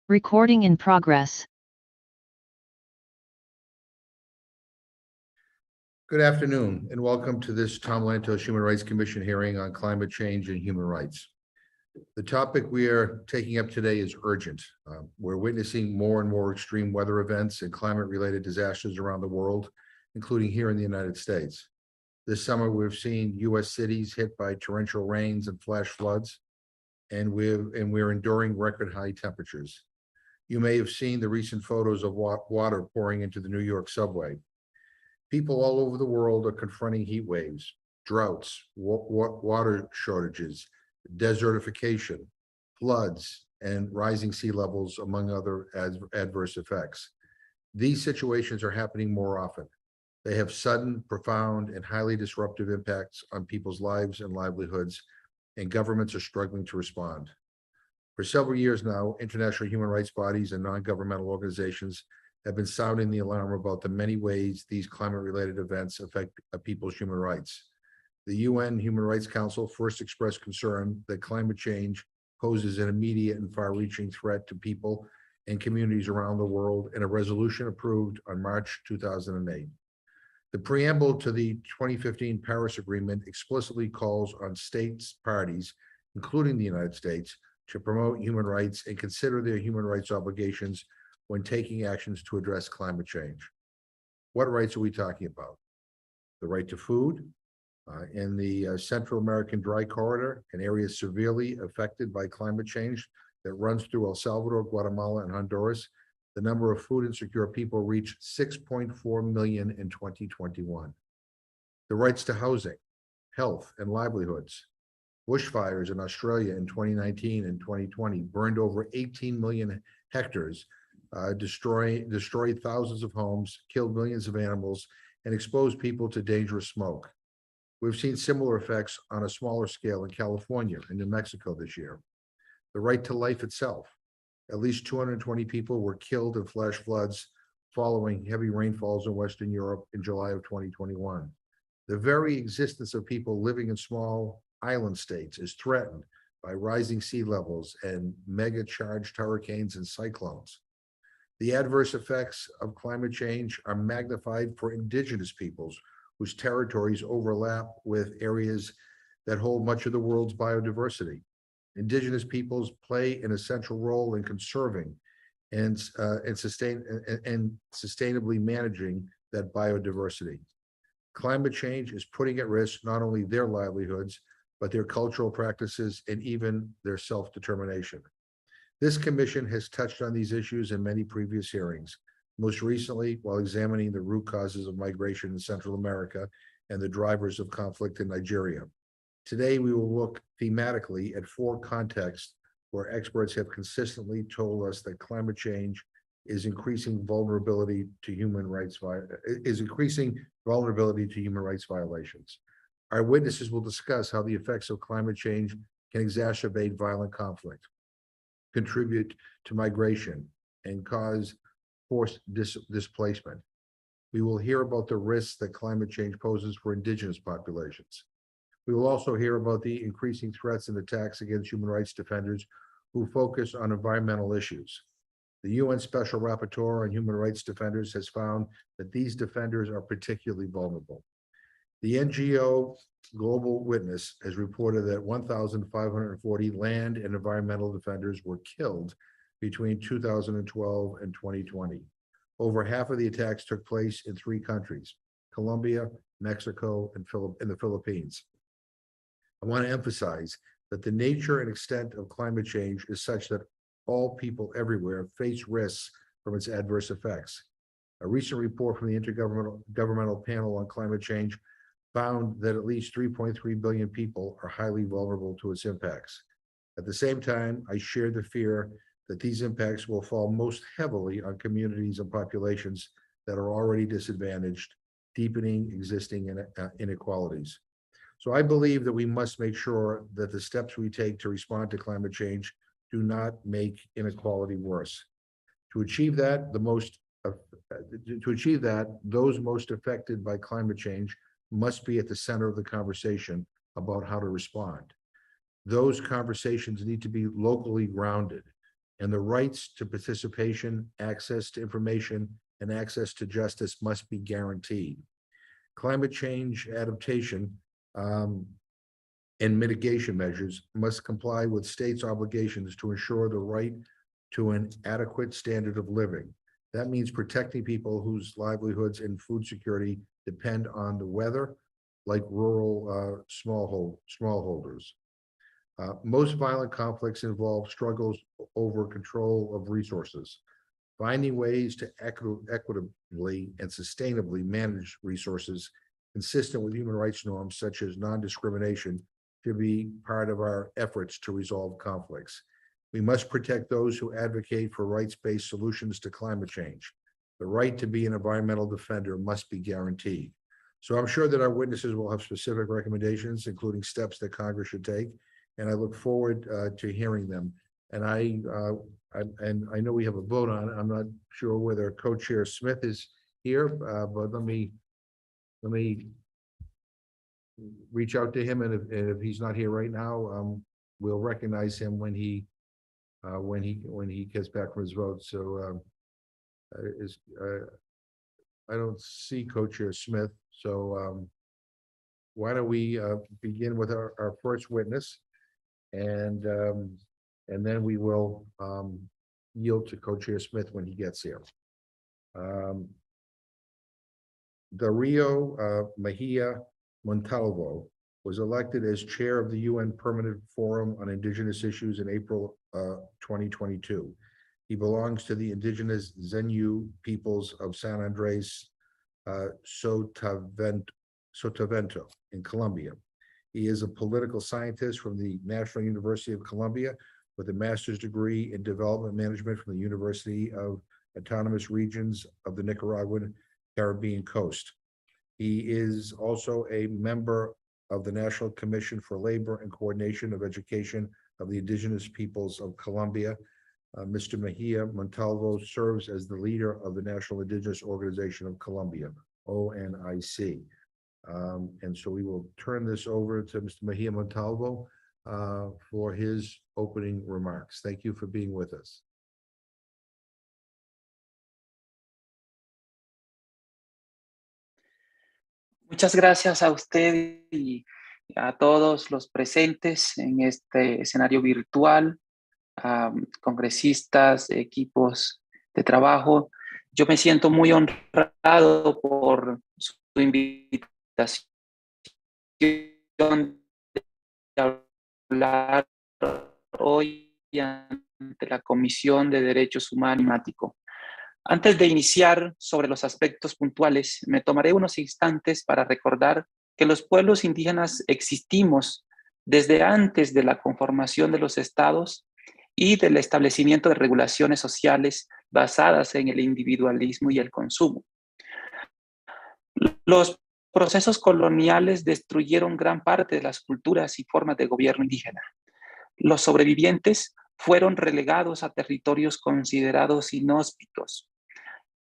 Recording in progress. Good afternoon, and welcome to this Tom Lantos Human Rights Commission hearing on climate change and human rights. The topic we are taking up today is urgent. We're witnessing more and more extreme weather events and climate-related disasters around the world, including here in the United States. This summer, we've seen U.S. cities hit by torrential rains and flash floods, and we're enduring record-high temperatures. You may have seen the recent photos of water pouring into the New York subway. People all over the world are confronting heat waves, droughts, water shortages, desertification, floods, and rising sea levels, among other adverse effects. These situations are happening more often. They have sudden, profound, and highly disruptive impacts on people's lives and livelihoods, and governments are struggling to respond. For several years now, international human rights bodies and non-governmental organizations have been sounding the alarm about the many ways these climate-related events affect people's human rights. The UN Human Rights Council first expressed concern that climate change poses an immediate and far-reaching threat to people and communities around the world in a resolution approved on March 2008. The preamble to the 2015 Paris Agreement explicitly calls on states parties, including the United States, to promote human rights and consider their human rights obligations when taking actions to address climate change. What rights are we talking about? The right to food. In the Central American Dry Corridor, an area severely affected by climate change that runs through El Salvador, Guatemala, and Honduras, the number of food insecure people reached 6.4 million in 2021. The rights to housing, health, and livelihoods. Bushfires in Australia in 2019 and 2020 burned over 18 million hectares, destroyed thousands of homes, killed millions of animals, and exposed people to dangerous smoke. We've seen similar effects on a smaller scale in California and New Mexico this year. The right to life itself. At least 220 people were killed in flash floods following heavy rainfalls in Western Europe in July of 2021. The very existence of people living in small island states is threatened by rising sea levels and mega-charged hurricanes and cyclones. The adverse effects of climate change are magnified for indigenous peoples whose territories overlap with areas that hold much of the world's biodiversity. Indigenous peoples play an essential role in conserving and sustainably managing that biodiversity. Climate change is putting at risk not only their livelihoods, but their cultural practices and even their self-determination. This commission has touched on these issues in many previous hearings, most recently while examining the root causes of migration in Central America and the drivers of conflict in Nigeria. Today, we will look thematically at four contexts where experts have consistently told us that climate change is increasing vulnerability to human rights violations. Our witnesses will discuss how the effects of climate change can exacerbate violent conflict, contribute to migration, and cause forced displacement. We will hear about the risks that climate change poses for indigenous populations. We will also hear about the increasing threats and attacks against human rights defenders who focus on environmental issues. The UN Special Rapporteur on Human Rights Defenders has found that these defenders are particularly vulnerable. The NGO Global Witness has reported that 1,540 land and environmental defenders were killed between 2012 and 2020. Over half of the attacks took place in three countries: Colombia, Mexico, and the Philippines. I want to emphasize that the nature and extent of climate change is such that all people everywhere face risks from its adverse effects. A recent report from the Intergovernmental Panel on Climate Change found that at least 3.3 billion people are highly vulnerable to its impacts. At the same time, I share the fear that these impacts will fall most heavily on communities and populations that are already disadvantaged, deepening existing inequalities. So I believe that we must make sure that the steps we take to respond to climate change do not make inequality worse. To achieve that, those most affected by climate change must be at the center of the conversation about how to respond. Those conversations need to be locally grounded. and the rights to participation, access to information, and access to justice must be guaranteed. Climate change adaptation and mitigation measures must comply with states' obligations to ensure the right to an adequate standard of living. That means protecting people whose livelihoods and food security depend on the weather, like rural smallholders. Most violent conflicts involve struggles over control of resources. Finding ways to equitably and sustainably manage resources consistent with human rights norms such as non-discrimination should be part of our efforts to resolve conflicts. We must protect those who advocate for rights-based solutions to climate change. The right to be an environmental defender must be guaranteed. So I'm sure that our witnesses will have specific recommendations, including steps that Congress should take, and I look forward to hearing them. And I know we have a vote on it. I'm not sure whether Co-Chair Smith is here, but let me reach out to him, and if he's not here right now, we'll recognize him when he gets back from his vote. So I don't see Co-Chair Smith, so why don't we begin with our first witness, and then we will yield to Co-Chair Smith when he gets here. Dario Mejia Montalvo was elected as chair of the UN Permanent Forum on Indigenous Issues in April 2022. He belongs to the indigenous Zenu peoples of San Andres Sotavento in Colombia. He is a political scientist from the National University of Colombia with a master's degree in development management from the University of Autonomous Regions of the Nicaraguan Caribbean Coast. He is also a member of the National Commission for Labor and Coordination of Education of the Indigenous Peoples of Colombia. Mr. Mejia Montalvo serves as the leader of the National Indigenous Organization of Colombia, ONIC. And so we will turn this over to Mr. Mejia Montalvo for his opening remarks. Thank you for being with us. Muchas gracias a usted y a todos los presentes en este escenario virtual, congresistas, equipos de trabajo. Yo me siento muy honrado por su invitación de hablar hoy ante la Comisión de Derechos Humanos y Climático. Antes de iniciar sobre los aspectos puntuales, me tomaré unos instantes para recordar que los pueblos indígenas existimos desde antes de la conformación de los estados y del establecimiento de regulaciones sociales basadas en el individualismo y el consumo. Los procesos coloniales destruyeron gran parte de las culturas y formas de gobierno indígena. Los sobrevivientes fueron relegados a territorios considerados inhóspitos,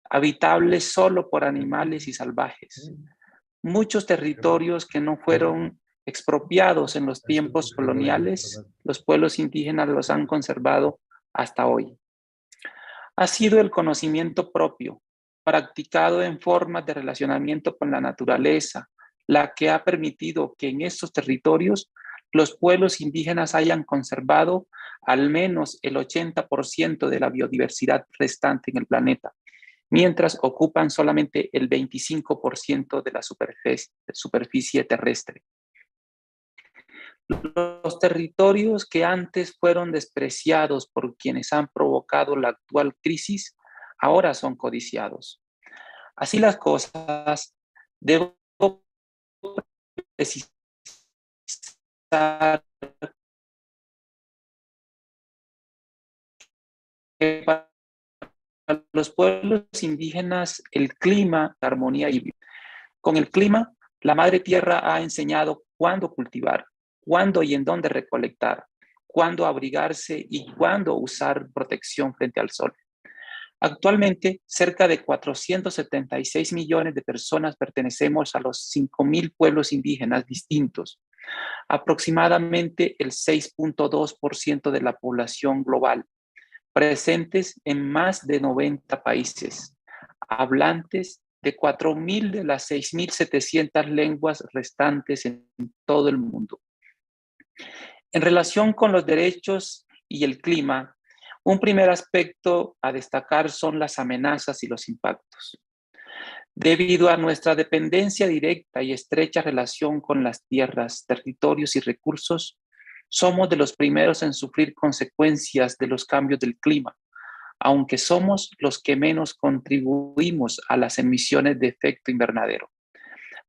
habitables solo por animales y salvajes. Muchos territorios que no fueron expropiados en los tiempos coloniales, los pueblos indígenas los han conservado hasta hoy. Ha sido el conocimiento propio, practicado en formas de relacionamiento con la naturaleza, la que ha permitido que en estos territorios los pueblos indígenas hayan conservado al menos el 80% de la biodiversidad restante en el planeta, mientras ocupan solamente el 25% de la superficie terrestre. Los territorios que antes fueron despreciados por quienes han provocado la actual crisis, ahora son codiciados. Así las cosas, debo precisar que para los pueblos indígenas el clima, la armonía y con el clima, la madre tierra ha enseñado cuándo cultivar, cuándo y en dónde recolectar, cuándo abrigarse y cuándo usar protección frente al sol. Actualmente, cerca de 476 millones de personas pertenecemos a los 5.000 pueblos indígenas distintos, aproximadamente el 6.2% de la población global, presentes en más de 90 países, hablantes de 4.000 de las 6.700 lenguas restantes en todo el mundo. En relación con los derechos y el clima, un primer aspecto a destacar son las amenazas y los impactos. Debido a nuestra dependencia directa y estrecha relación con las tierras, territorios y recursos, somos de los primeros en sufrir consecuencias de los cambios del clima, aunque somos los que menos contribuimos a las emisiones de efecto invernadero.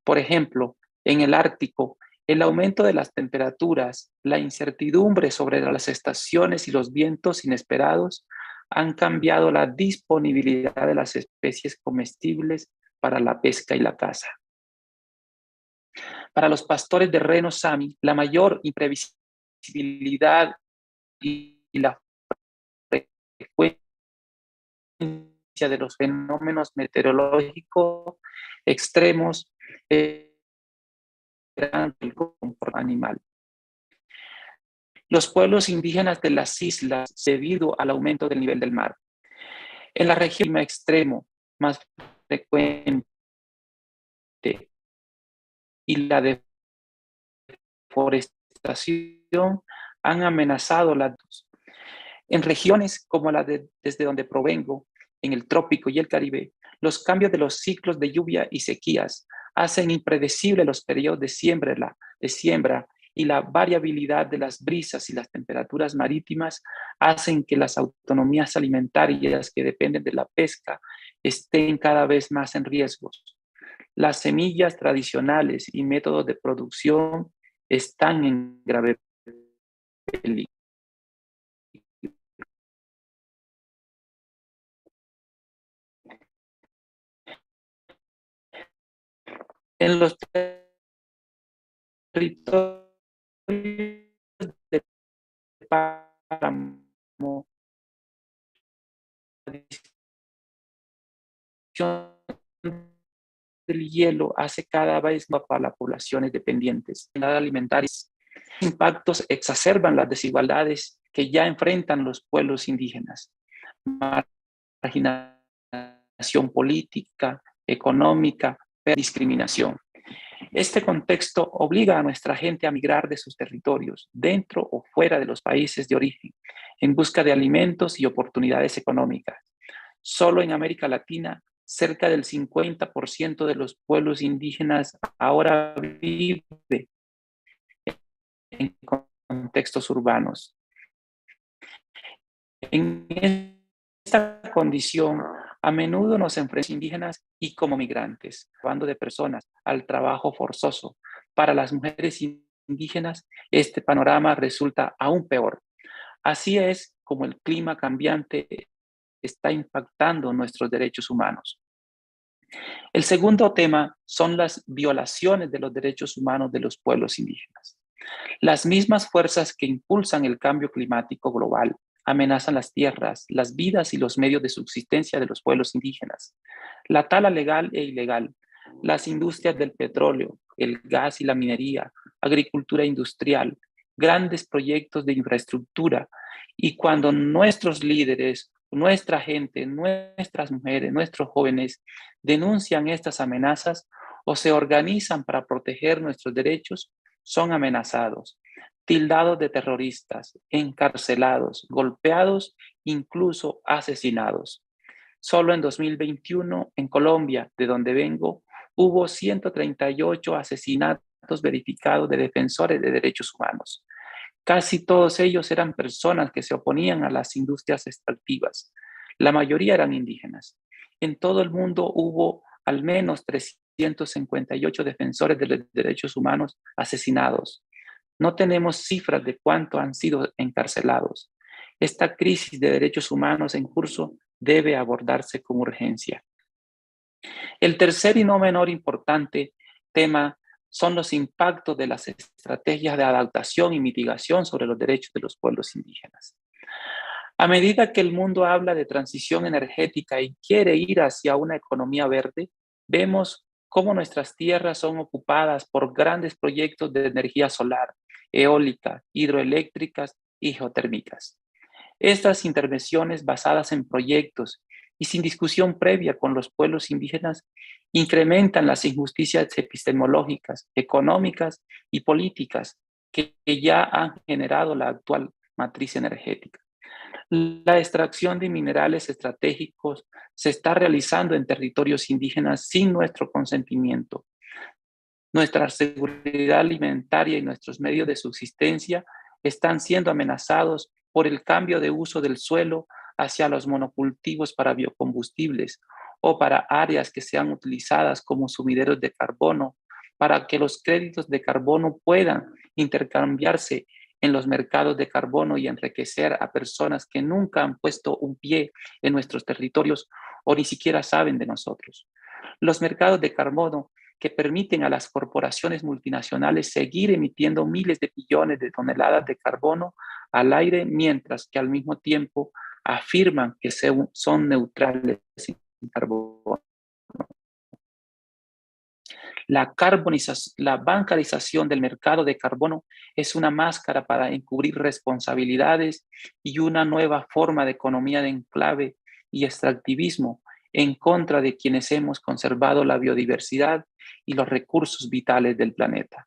Por ejemplo, en el Ártico, el aumento de las temperaturas, la incertidumbre sobre las estaciones y los vientos inesperados han cambiado la disponibilidad de las especies comestibles para la pesca y la caza. Para los pastores de reno sami, la mayor imprevisibilidad y la frecuencia de los fenómenos meteorológicos extremos eran el comportamiento animal. Los pueblos indígenas de las islas, debido al aumento del nivel del mar. En la región extremo más frecuente y la deforestación han amenazado las dos. En regiones como la desde donde provengo, en el trópico y el Caribe, los cambios de los ciclos de lluvia y sequías hacen impredecibles los periodos de siembra y la variabilidad de las brisas y las temperaturas marítimas hacen que las autonomías alimentarias que dependen de la pesca estén cada vez más en riesgo. Las semillas tradicionales y métodos de producción están en grave peligro. En los territorios de páramo, la disminución del hielo hace cada vez más para las poblaciones dependientes de alimentarias. Impactos exacerban las desigualdades que ya enfrentan los pueblos indígenas. Marginación política, económica, discriminación. Este contexto obliga a nuestra gente a migrar de sus territorios, dentro o fuera de los países de origen, en busca de alimentos y oportunidades económicas. Solo en América Latina, cerca del 50% de los pueblos indígenas ahora vive en contextos urbanos. En esta condición, a menudo nos enfrentamos indígenas y como migrantes, llevando de personas al trabajo forzoso. Para las mujeres indígenas, este panorama resulta aún peor. Así es como el clima cambiante está impactando nuestros derechos humanos. El segundo tema son las violaciones de los derechos humanos de los pueblos indígenas. Las mismas fuerzas que impulsan el cambio climático global amenazan las tierras, las vidas y los medios de subsistencia de los pueblos indígenas. La tala legal e ilegal, las industrias del petróleo, el gas y la minería, agricultura industrial, grandes proyectos de infraestructura, y cuando nuestros líderes, nuestra gente, nuestras mujeres, nuestros jóvenes denuncian estas amenazas o se organizan para proteger nuestros derechos, son amenazados, tildados de terroristas, encarcelados, golpeados, incluso asesinados. Solo en 2021, en Colombia, de donde vengo, hubo 138 asesinatos verificados de defensores de derechos humanos. Casi todos ellos eran personas que se oponían a las industrias extractivas. La mayoría eran indígenas. En todo el mundo hubo al menos 358 defensores de los derechos humanos asesinados. No tenemos cifras de cuánto han sido encarcelados. Esta crisis de derechos humanos en curso debe abordarse con urgencia. El tercer y no menor importante tema son los impactos de las estrategias de adaptación y mitigación sobre los derechos de los pueblos indígenas. A medida que el mundo habla de transición energética y quiere ir hacia una economía verde, vemos cómo nuestras tierras son ocupadas por grandes proyectos de energía solar, eólica, hidroeléctricas y geotérmicas. Estas intervenciones basadas en proyectos y sin discusión previa con los pueblos indígenas incrementan las injusticias epistemológicas, económicas y políticas que ya han generado la actual matriz energética. La extracción de minerales estratégicos se está realizando en territorios indígenas sin nuestro consentimiento. Nuestra seguridad alimentaria y nuestros medios de subsistencia están siendo amenazados por el cambio de uso del suelo hacia los monocultivos para biocombustibles o para áreas que sean utilizadas como sumideros de carbono, para que los créditos de carbono puedan intercambiarse en los mercados de carbono y enriquecer a personas que nunca han puesto un pie en nuestros territorios o ni siquiera saben de nosotros. Los mercados de carbono que permiten a las corporaciones multinacionales seguir emitiendo miles de billones de toneladas de carbono al aire, mientras que al mismo tiempo afirman que son neutrales sin carbono. La bancarización del mercado de carbono es una máscara para encubrir responsabilidades y una nueva forma de economía de enclave y extractivismo en contra de quienes hemos conservado la biodiversidad y los recursos vitales del planeta.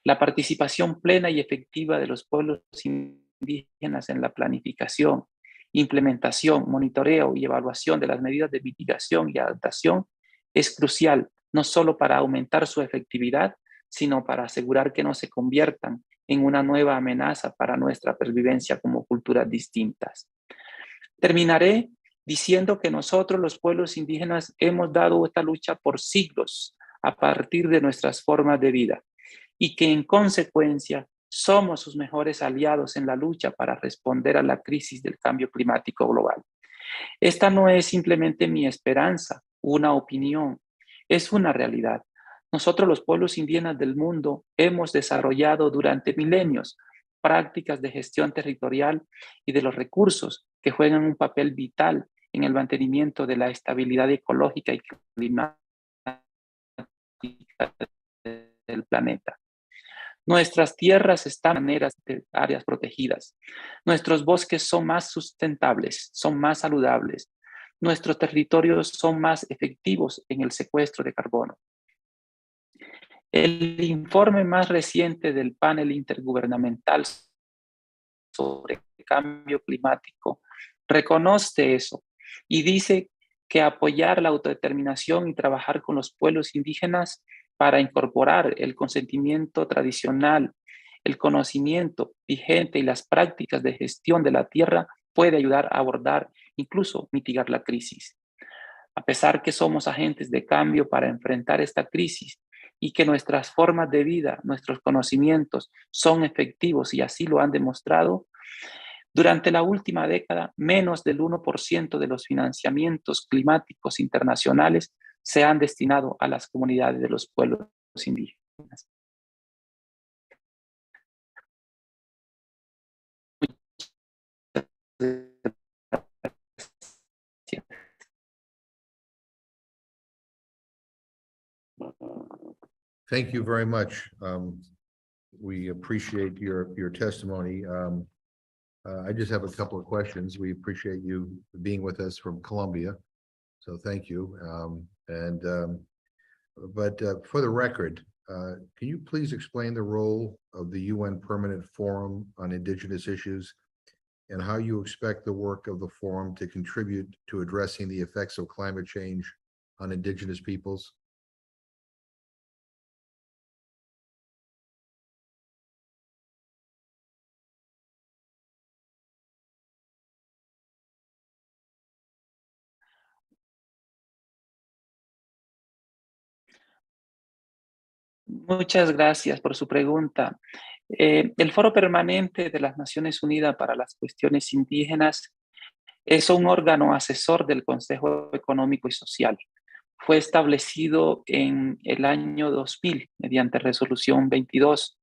La participación plena y efectiva de los pueblos indígenas en la planificación, implementación, monitoreo y evaluación de las medidas de mitigación y adaptación es crucial, no solo para aumentar su efectividad, sino para asegurar que no se conviertan en una nueva amenaza para nuestra pervivencia como culturas distintas. Terminaré diciendo que nosotros, los pueblos indígenas, hemos dado esta lucha por siglos a partir de nuestras formas de vida y que en consecuencia somos sus mejores aliados en la lucha para responder a la crisis del cambio climático global. Esta no es simplemente mi esperanza, una opinión, es una realidad. Nosotros, los pueblos indígenas del mundo, hemos desarrollado durante milenios prácticas de gestión territorial y de los recursos que juegan un papel vital en el mantenimiento de la estabilidad ecológica y climática del planeta. Nuestras tierras están en áreas protegidas. Nuestros bosques son más sustentables, son más saludables. Nuestros territorios son más efectivos en el secuestro de carbono. El informe más reciente del panel intergubernamental sobre cambio climático reconoce eso y dice que apoyar la autodeterminación y trabajar con los pueblos indígenas para incorporar el consentimiento tradicional, el conocimiento vigente y las prácticas de gestión de la tierra puede ayudar a abordar, incluso mitigar la crisis. A pesar que somos agentes de cambio para enfrentar esta crisis y que nuestras formas de vida, nuestros conocimientos son efectivos y así lo han demostrado, durante la última década, menos del 1% de los financiamientos climáticos internacionales se han destinado a las comunidades de los pueblos indígenas. Thank you very much. We appreciate your testimony. I just have a couple of questions. We appreciate you being with us from Colombia, so thank you. But for the record, can you please explain the role of the UN Permanent Forum on Indigenous Issues and how you expect the work of the forum to contribute to addressing the effects of climate change on Indigenous peoples? Muchas gracias por su pregunta. El Foro Permanente de las Naciones Unidas para las Cuestiones Indígenas es un órgano asesor del Consejo Económico y Social. Fue establecido en el año 2000 mediante resolución 2022,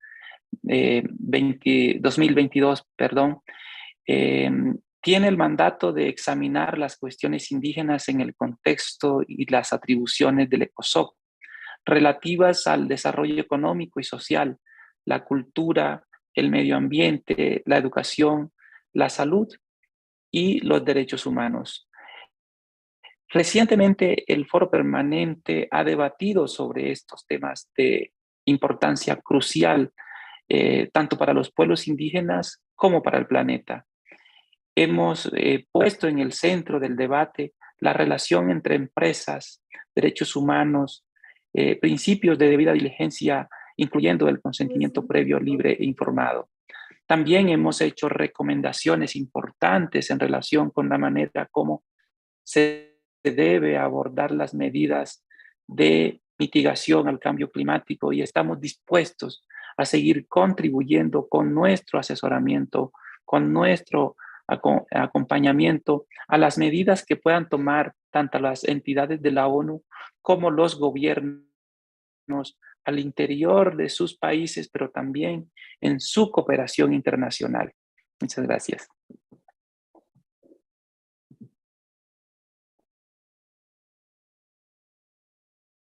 tiene el mandato de examinar las cuestiones indígenas en el contexto y las atribuciones del ECOSOC relativas al desarrollo económico y social, la cultura, el medio ambiente, la educación, la salud y los derechos humanos. Recientemente, el Foro Permanente ha debatido sobre estos temas de importancia crucial, tanto para los pueblos indígenas como para el planeta. Hemos puesto en el centro del debate la relación entre empresas, derechos humanos, principios de debida diligencia, incluyendo el consentimiento previo, libre e informado. También hemos hecho recomendaciones importantes en relación con la manera como se debe abordar las medidas de mitigación al cambio climático y estamos dispuestos a seguir contribuyendo con nuestro asesoramiento, con nuestro acompañamiento a las medidas que puedan tomar tanto las entidades de la ONU como los gobiernos al interior de sus países, pero también en su cooperación internacional. Muchas gracias.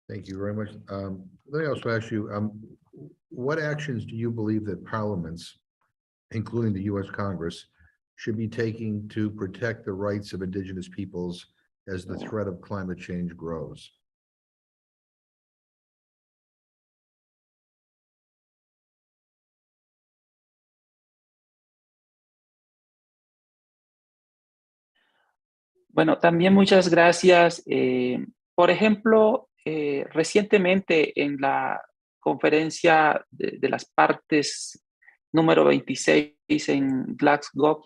Thank you very much. Let me also ask you, what actions do you believe that parliaments, including the U.S. Congress, should be taking to protect the rights of indigenous peoples as the threat of climate change grows? Bueno, también muchas gracias. Por ejemplo, recientemente en la conferencia de las partes número 26 en Glasgow,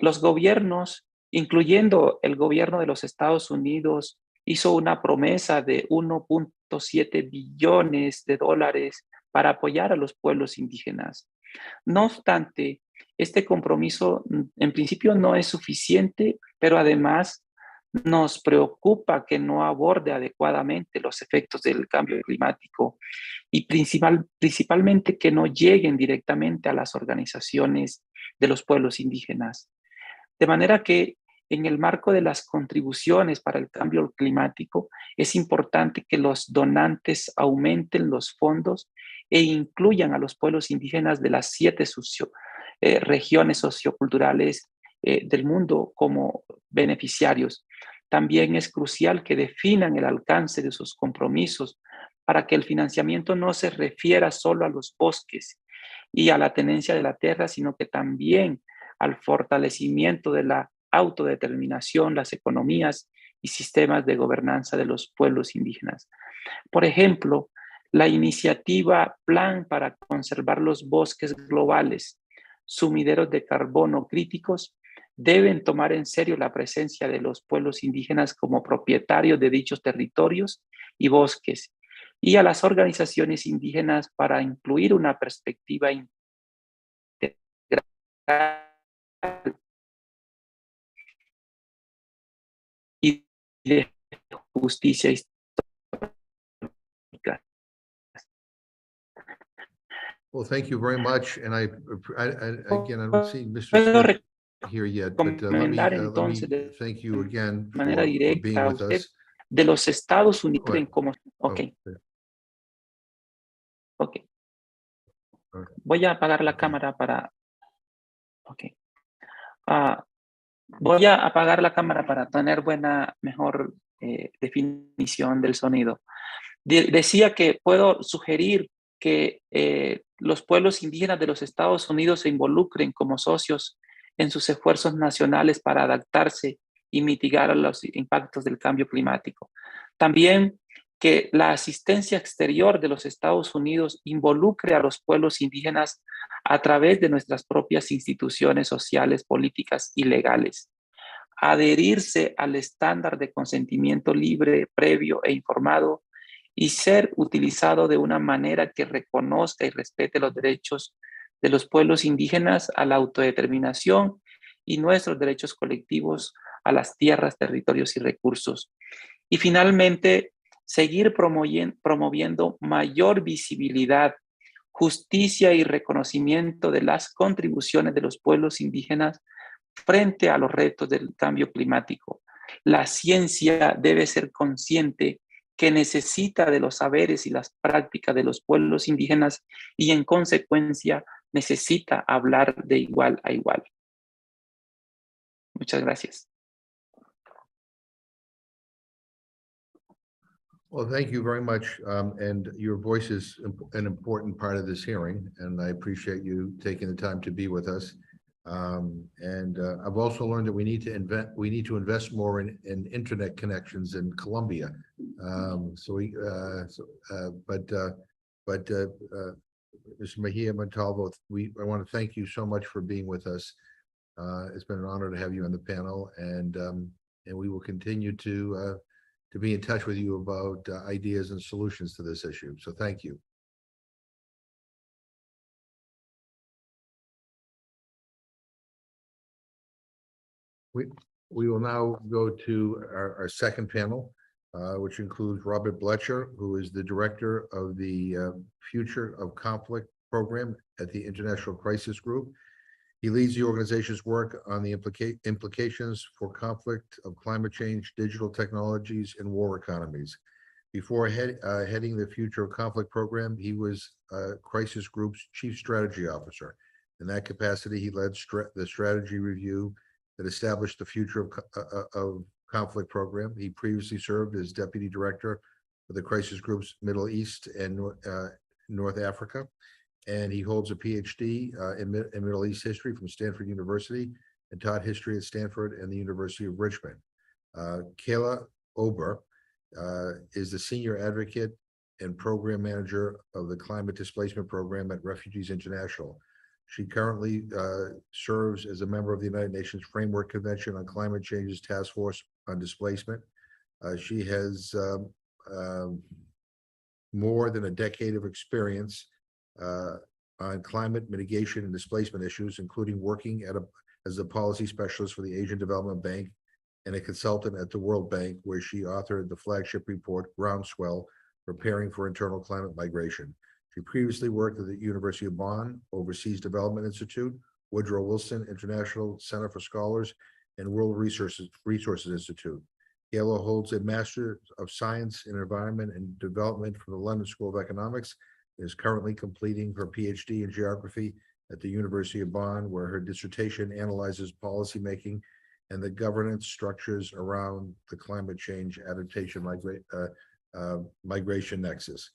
los gobiernos, incluyendo el gobierno de los Estados Unidos, hizo una promesa de 1.7 billones de dólares para apoyar a los pueblos indígenas. No obstante, este compromiso en principio no es suficiente, pero además nos preocupa que no aborde adecuadamente los efectos del cambio climático y principalmente que no lleguen directamente a las organizaciones de los pueblos indígenas. De manera que en el marco de las contribuciones para el cambio climático, es importante que los donantes aumenten los fondos e incluyan a los pueblos indígenas de las 7 regiones socioculturales del mundo como beneficiarios. También es crucial que definan el alcance de sus compromisos para que el financiamiento no se refiera solo a los bosques y a la tenencia de la tierra, sino que también al fortalecimiento de la autodeterminación, las economías y sistemas de gobernanza de los pueblos indígenas. Por ejemplo, la iniciativa Plan para conservar los bosques globales, sumideros de carbono críticos, deben tomar en serio la presencia de los pueblos indígenas como propietarios de dichos territorios y bosques, y a las organizaciones indígenas para incluir una perspectiva integral y de justicia histórica. Well, thank you very much. And again, I don't see Mr. Smith here yet, but let me thank you again de manera for directa being a with usted us. de los Estados Unidos Bueno. como ok. Ok. Ok. Voy a apagar la cámara para ok. Voy a apagar la cámara para tener mejor definición del sonido. Decía que puedo sugerir que los pueblos indígenas de los Estados Unidos se involucren como socios en sus esfuerzos nacionales para adaptarse y mitigar los impactos del cambio climático. También que la asistencia exterior de los Estados Unidos involucre a los pueblos indígenas a través de nuestras propias instituciones sociales, políticas y legales. Adherirse al estándar de consentimiento libre, previo e informado y ser utilizado de una manera que reconozca y respete los derechos de los pueblos indígenas a la autodeterminación y nuestros derechos colectivos a las tierras, territorios y recursos. Y finalmente, seguir promoviendo mayor visibilidad, justicia y reconocimiento de las contribuciones de los pueblos indígenas frente a los retos del cambio climático. La ciencia debe ser consciente que necesita de los saberes y las prácticas de los pueblos indígenas y en consecuencia necesita hablar de igual a igual. Muchas gracias. Well, thank you very much. And your voice is an important part of this hearing, and I appreciate you taking the time to be with us. I've also learned that we need to invest more in internet connections in Colombia. Mr. Mejia Montalvo, I want to thank you so much for being with us. It's been an honor to have you on the panel, and we will continue to be in touch with you about ideas and solutions to this issue. So thank you. We will now go to our second panel, which includes Robert Bletcher, who is the director of the Future of Conflict program at the International Crisis Group. He leads the organization's work on the implications for conflict of climate change, digital technologies, and war economies. Before heading the Future of Conflict program, he was Crisis Group's chief strategy officer. In that capacity, he led the strategy review that established the Future of Conflict program. He previously served as deputy director for the Crisis Group's Middle East and North Africa. And he holds a PhD in Middle East history from Stanford University and taught history at Stanford and the University of Richmond. Kayla Ober is the senior advocate and program manager of the Climate Displacement program at Refugees International. She currently serves as a member of the United Nations Framework Convention on Climate Change's Task Force on Displacement. She has more than a decade of experience on climate mitigation and displacement issues, including working as a policy specialist for the Asian Development Bank and a consultant at the World Bank, where she authored the flagship report, Groundswell, Preparing for Internal Climate Migration. She previously worked at the University of Bonn, Overseas Development Institute, Woodrow Wilson International Center for Scholars, and World Resources Institute. Kayla holds a Master of Science in Environment and Development from the London School of Economics, is currently completing her PhD in geography at the University of Bonn, where her dissertation analyzes policymaking and the governance structures around the climate change adaptation migration nexus.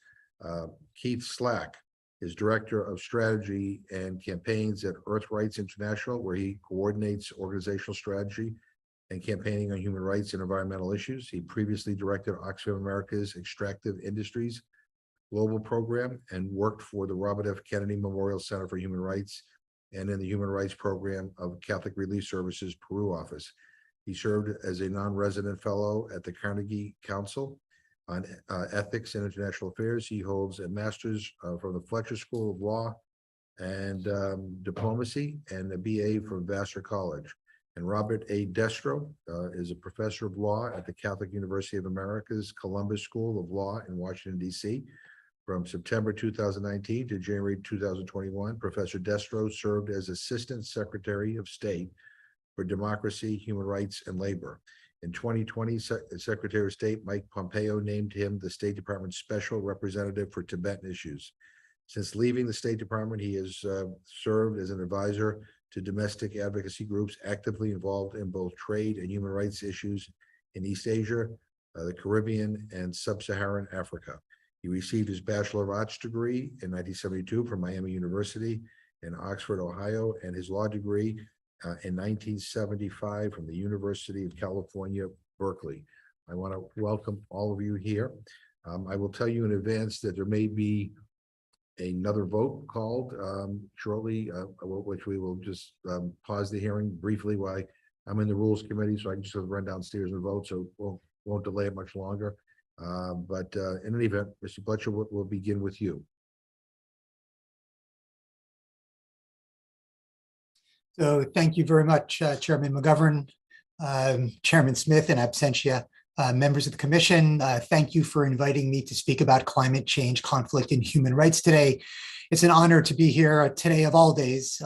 Keith Slack is Director of Strategy and Campaigns at Earthrights International, where he coordinates organizational strategy and campaigning on human rights and environmental issues. He previously directed Oxfam America's Extractive Industries Global Program and worked for the Robert F. Kennedy Memorial Center for Human Rights and in the Human Rights Program of Catholic Relief Services Peru office. He served as a non-resident fellow at the Carnegie Council on Ethics and International Affairs. He holds a master's from the Bletcher School of Law and Diplomacy and a BA from Vassar College. And Robert A. Destro is a professor of law at the Catholic University of America's Columbus School of Law in Washington, D.C. From September 2019 to January 2021, Professor Destro served as Assistant Secretary of State for Democracy, Human Rights, and Labor. In 2020, Secretary of State Mike Pompeo named him the State Department's Special Representative for Tibetan Issues. Since leaving the State Department, he has served as an advisor to domestic advocacy groups actively involved in both trade and human rights issues in East Asia, the Caribbean, and Sub-Saharan Africa. He received his Bachelor of Arts degree in 1972 from Miami University in Oxford, Ohio, and his law degree in 1975 from the University of California, Berkeley. I want to welcome all of you here. I will tell you in advance that there may be another vote called shortly, which we will just pause the hearing briefly while I'm in the Rules Committee, so I can just run downstairs and vote, so won't delay it much longer. But in any event, Mr. Bletcher, we'll begin with you. So thank you very much, Chairman McGovern, Chairman Smith, and absentia, members of the commission. Thank you for inviting me to speak about climate change, conflict, and human rights today. It's an honor to be here today of all days.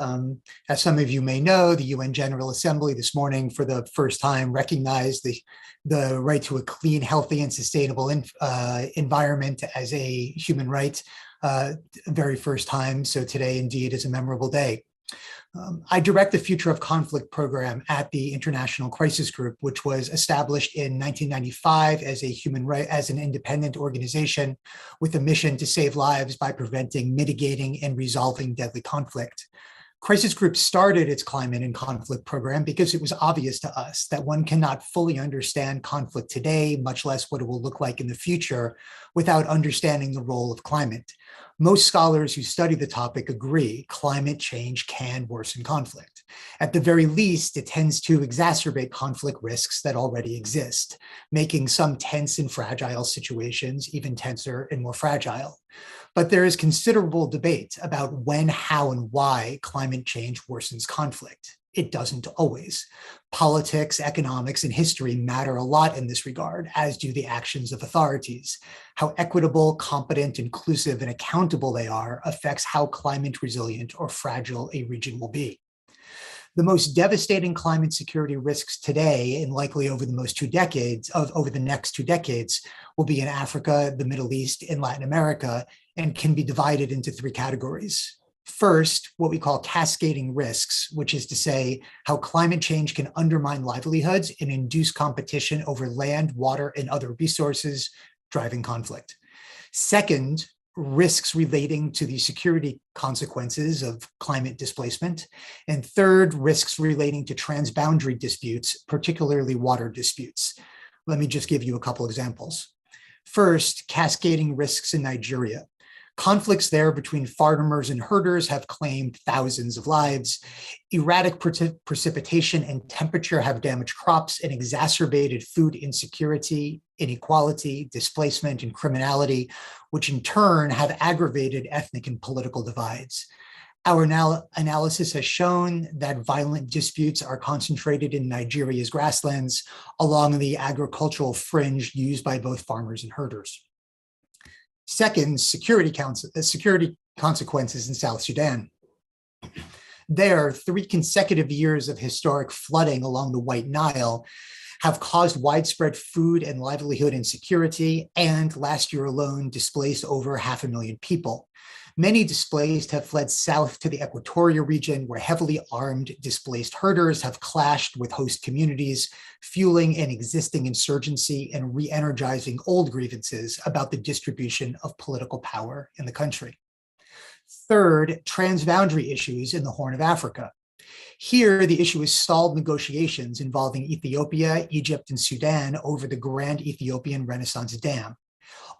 As some of you may know, the UN General Assembly this morning for the first time recognized the right to a clean, healthy, and sustainable environment as a human right, very first time. So today indeed is a memorable day. I direct the Future of Conflict program at the International Crisis Group, which was established in 1995 as an independent organization with a mission to save lives by preventing, mitigating, and resolving deadly conflict. Crisis Group started its climate and conflict program because it was obvious to us that one cannot fully understand conflict today, much less what it will look like in the future, without understanding the role of climate. Most scholars who study the topic agree climate change can worsen conflict. At the very least, it tends to exacerbate conflict risks that already exist, making some tense and fragile situations even tenser and more fragile. But there is considerable debate about when, how, and why climate change worsens conflict. It doesn't always. Politics, economics, and history matter a lot in this regard, as do the actions of authorities. How equitable, competent, inclusive, and accountable they are affects how climate resilient or fragile a region will be. The most devastating climate security risks today, and likely over the next 2 decades, will be in Africa, the Middle East, and Latin America, and can be divided into 3 categories. First, what we call cascading risks, which is to say how climate change can undermine livelihoods and induce competition over land, water, and other resources, driving conflict. Second, risks relating to the security consequences of climate displacement. And third, risks relating to transboundary disputes, particularly water disputes. Let me just give you a couple examples. First, cascading risks in Nigeria. Conflicts there between farmers and herders have claimed thousands of lives. Erratic precipitation and temperature have damaged crops and exacerbated food insecurity, inequality, displacement, and criminality, which in turn have aggravated ethnic and political divides. Our analysis has shown that violent disputes are concentrated in Nigeria's grasslands along the agricultural fringe used by both farmers and herders. Second, security consequences in South Sudan. There, 3 consecutive years of historic flooding along the White Nile have caused widespread food and livelihood insecurity, and last year alone displaced over 500,000 people. Many displaced have fled south to the Equatoria region, where heavily armed displaced herders have clashed with host communities, fueling an existing insurgency and re-energizing old grievances about the distribution of political power in the country. Third, transboundary issues in the Horn of Africa. Here, the issue is stalled negotiations involving Ethiopia, Egypt, and Sudan over the Grand Ethiopian Renaissance Dam.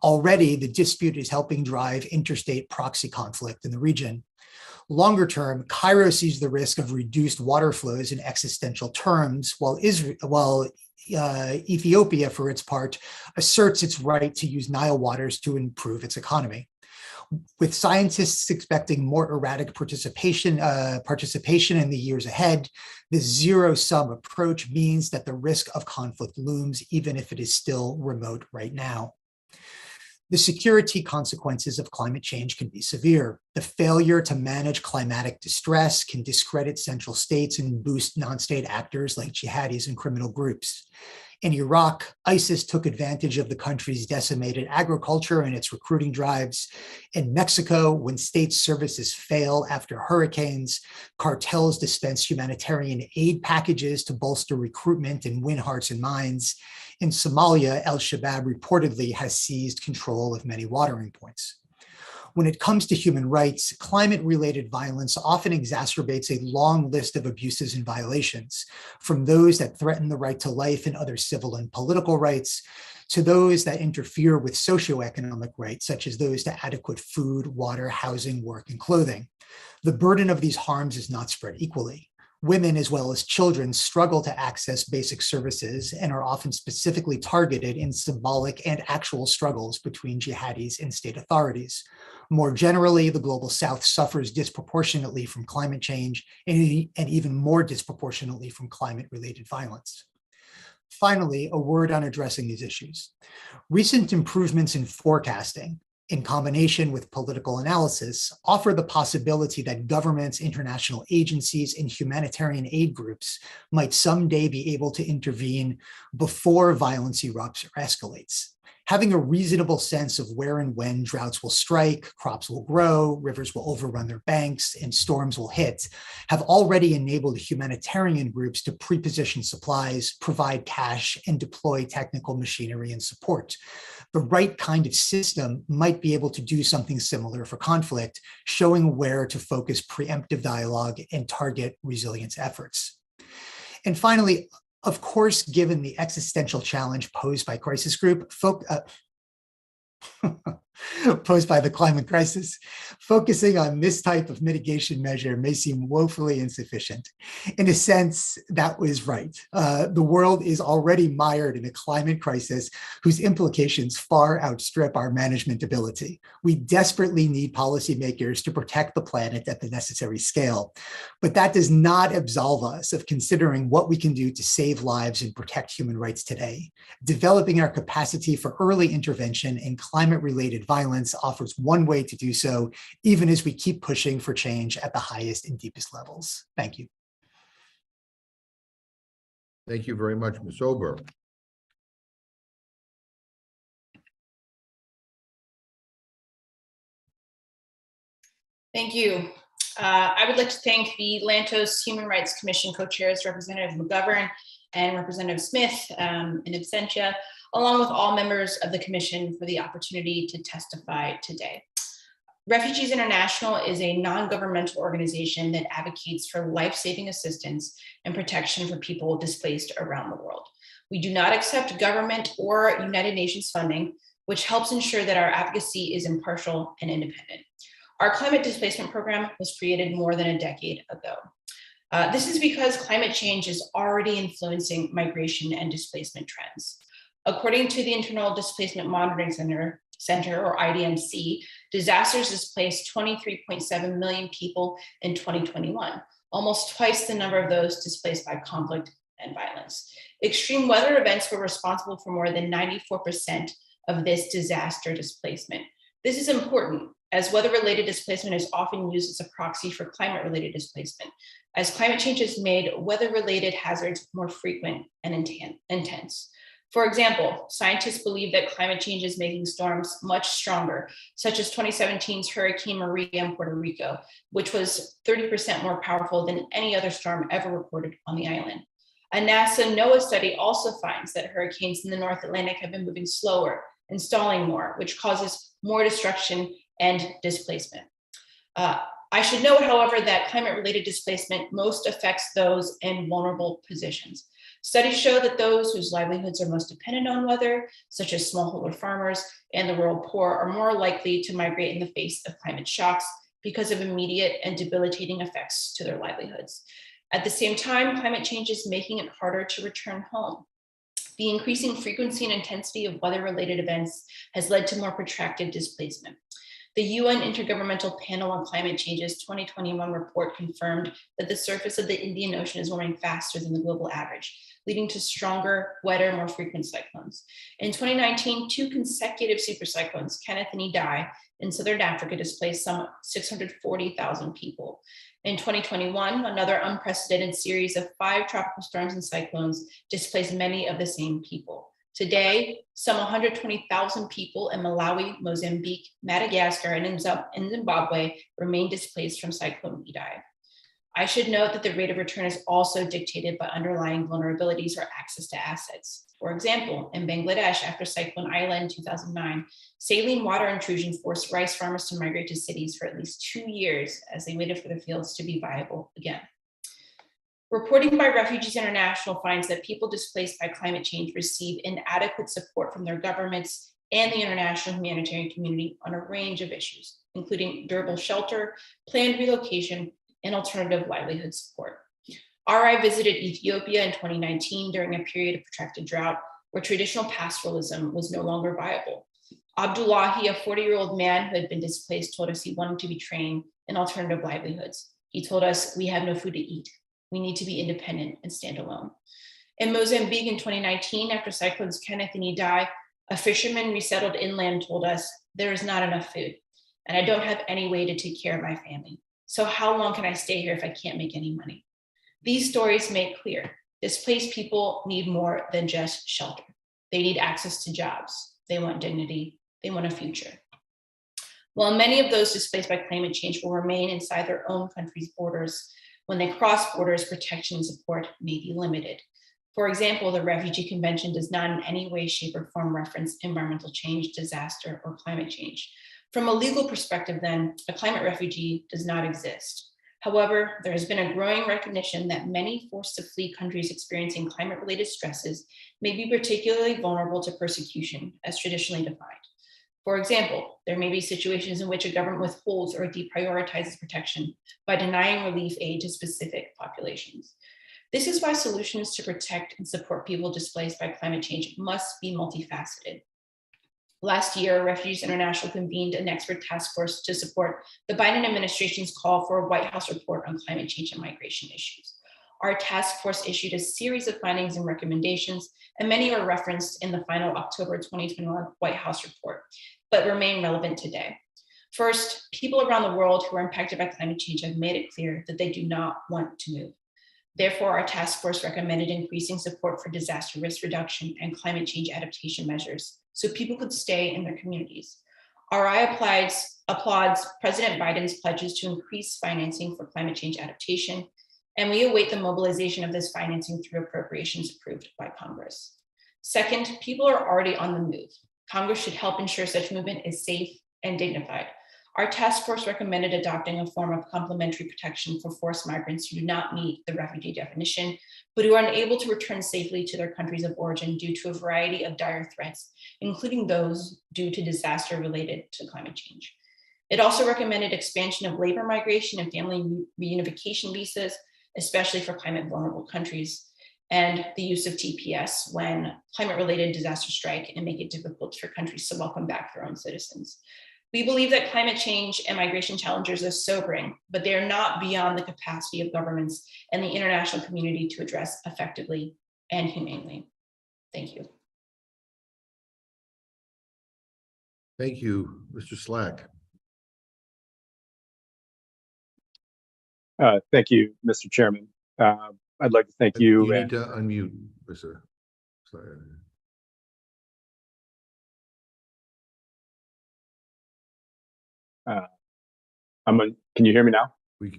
Already, the dispute is helping drive interstate proxy conflict in the region. Longer term, Cairo sees the risk of reduced water flows in existential terms, while Ethiopia, for its part, asserts its right to use Nile waters to improve its economy. With scientists expecting more erratic participation in the years ahead, this zero-sum approach means that the risk of conflict looms, even if it is still remote right now. The security consequences of climate change can be severe. The failure to manage climatic distress can discredit central states and boost non-state actors like jihadis and criminal groups. In Iraq, ISIS took advantage of the country's decimated agriculture and its recruiting drives. In Mexico, when state services fail after hurricanes, cartels dispense humanitarian aid packages to bolster recruitment and win hearts and minds. In Somalia, al-Shabaab reportedly has seized control of many watering points. When it comes to human rights, climate-related violence often exacerbates a long list of abuses and violations, from those that threaten the right to life and other civil and political rights, to those that interfere with socioeconomic rights, such as those to adequate food, water, housing, work, and clothing. The burden of these harms is not spread equally. Women, as well as children, struggle to access basic services and are often specifically targeted in symbolic and actual struggles between jihadis and state authorities. More generally, the global South suffers disproportionately from climate change and even more disproportionately from climate-related violence. Finally, a word on addressing these issues. Recent improvements in forecasting, in combination with political analysis, offer the possibility that governments, international agencies, and humanitarian aid groups might someday be able to intervene before violence erupts or escalates. Having a reasonable sense of where and when droughts will strike, crops will grow, rivers will overrun their banks, and storms will hit have already enabled humanitarian groups to pre-position supplies, provide cash, and deploy technical machinery and support. The right kind of system might be able to do something similar for conflict, showing where to focus preemptive dialogue and target resilience efforts. And finally, of course, given the existential challenge posed by crisis group, posed by the climate crisis, focusing on this type of mitigation measure may seem woefully insufficient. In a sense, that was right. The world is already mired in a climate crisis whose implications far outstrip our management ability. We desperately need policymakers to protect the planet at the necessary scale, but that does not absolve us of considering what we can do to save lives and protect human rights today. Developing our capacity for early intervention in climate-related violence offers one way to do so, even as we keep pushing for change at the highest and deepest levels. Thank you. Thank you very much, Ms. Ober. Thank you. I would like to thank the Lantos Human Rights Commission co-chairs, Representative McGovern and Representative Smith in absentia, along with all members of the commission for the opportunity to testify today. Refugees International is a non-governmental organization that advocates for life-saving assistance and protection for people displaced around the world. We do not accept government or United Nations funding, which helps ensure that our advocacy is impartial and independent. Our climate displacement program was created more than a decade ago. This is because climate change is already influencing migration and displacement trends. According to the Internal Displacement Monitoring Center, or IDMC, disasters displaced 23.7 million people in 2021, almost twice the number of those displaced by conflict and violence. Extreme weather events were responsible for more than 94% of this disaster displacement. This is important, as weather-related displacement is often used as a proxy for climate-related displacement. As climate change has made weather-related hazards more frequent and intense. For example, scientists believe that climate change is making storms much stronger, such as 2017's Hurricane Maria in Puerto Rico, which was 30% more powerful than any other storm ever recorded on the island. A NASA NOAA study also finds that hurricanes in the North Atlantic have been moving slower and stalling more, which causes more destruction and displacement. I should note, however, that climate-related displacement most affects those in vulnerable positions. Studies show that those whose livelihoods are most dependent on weather, such as smallholder farmers and the rural poor, are more likely to migrate in the face of climate shocks because of immediate and debilitating effects to their livelihoods. At the same time, climate change is making it harder to return home. The increasing frequency and intensity of weather-related events has led to more protracted displacement. The UN Intergovernmental Panel on Climate Change's 2021 report confirmed that the surface of the Indian Ocean is warming faster than the global average, leading to stronger, wetter, more frequent cyclones. In 2019, 2 consecutive supercyclones, Kenneth and Idai, in Southern Africa displaced some 640,000 people. In 2021, another unprecedented series of 5 tropical storms and cyclones displaced many of the same people. Today, some 120,000 people in Malawi, Mozambique, Madagascar, and in Zimbabwe remain displaced from Cyclone Idai. I should note that the rate of return is also dictated by underlying vulnerabilities or access to assets. For example, in Bangladesh, after Cyclone Ayla in 2009, saline water intrusion forced rice farmers to migrate to cities for at least 2 years as they waited for the fields to be viable again. Reporting by Refugees International finds that people displaced by climate change receive inadequate support from their governments and the international humanitarian community on a range of issues, including durable shelter, planned relocation, and alternative livelihood support. RI visited Ethiopia in 2019 during a period of protracted drought where traditional pastoralism was no longer viable. Abdullahi, a 40-year-old man who had been displaced, told us he wanted to be trained in alternative livelihoods. He told us, "We have no food to eat. We need to be independent and stand alone." In Mozambique in 2019, after cyclones Kenneth and Idai, a fisherman resettled inland told us, "There is not enough food, and I don't have any way to take care of my family. So how long can I stay here if I can't make any money?" These stories make clear displaced people need more than just shelter. They need access to jobs, They want dignity. They want a future. While many of those displaced by climate change will remain inside their own country's borders, when they cross borders, protection and support may be limited. For example, the Refugee Convention does not in any way, shape, or form reference environmental change, disaster, or climate change. From a legal perspective, then, a climate refugee does not exist. However, there has been a growing recognition that many forced to flee countries experiencing climate-related stresses may be particularly vulnerable to persecution, as traditionally defined. For example, there may be situations in which a government withholds or deprioritizes protection by denying relief aid to specific populations. This is why solutions to protect and support people displaced by climate change must be multifaceted. Last year, Refugees International convened an expert task force to support the Biden administration's call for a White House report on climate change and migration issues. Our task force issued a series of findings and recommendations, and many are referenced in the final October 2021 White House report, but remain relevant today. First, people around the world who are impacted by climate change have made it clear that they do not want to move. Therefore, our task force recommended increasing support for disaster risk reduction and climate change adaptation measures so people could stay in their communities. RI applauds President Biden's pledges to increase financing for climate change adaptation, and we await the mobilization of this financing through appropriations approved by Congress. Second, people are already on the move. Congress should help ensure such movement is safe and dignified. Our task force recommended adopting a form of complementary protection for forced migrants who do not meet the refugee definition, but who are unable to return safely to their countries of origin due to a variety of dire threats, including those due to disaster related to climate change. It also recommended expansion of labor migration and family reunification visas, especially for climate vulnerable countries, and the use of TPS when climate-related disasters strike and make it difficult for countries to welcome back their own citizens. We believe that climate change and migration challenges are sobering, but they are not beyond the capacity of governments and the international community to address effectively and humanely. Thank you. Thank you, Mr. Slack. Thank you, Mr. Chairman. I'd like to thank you. You need to unmute, Mr. Slack. Can you hear me now? We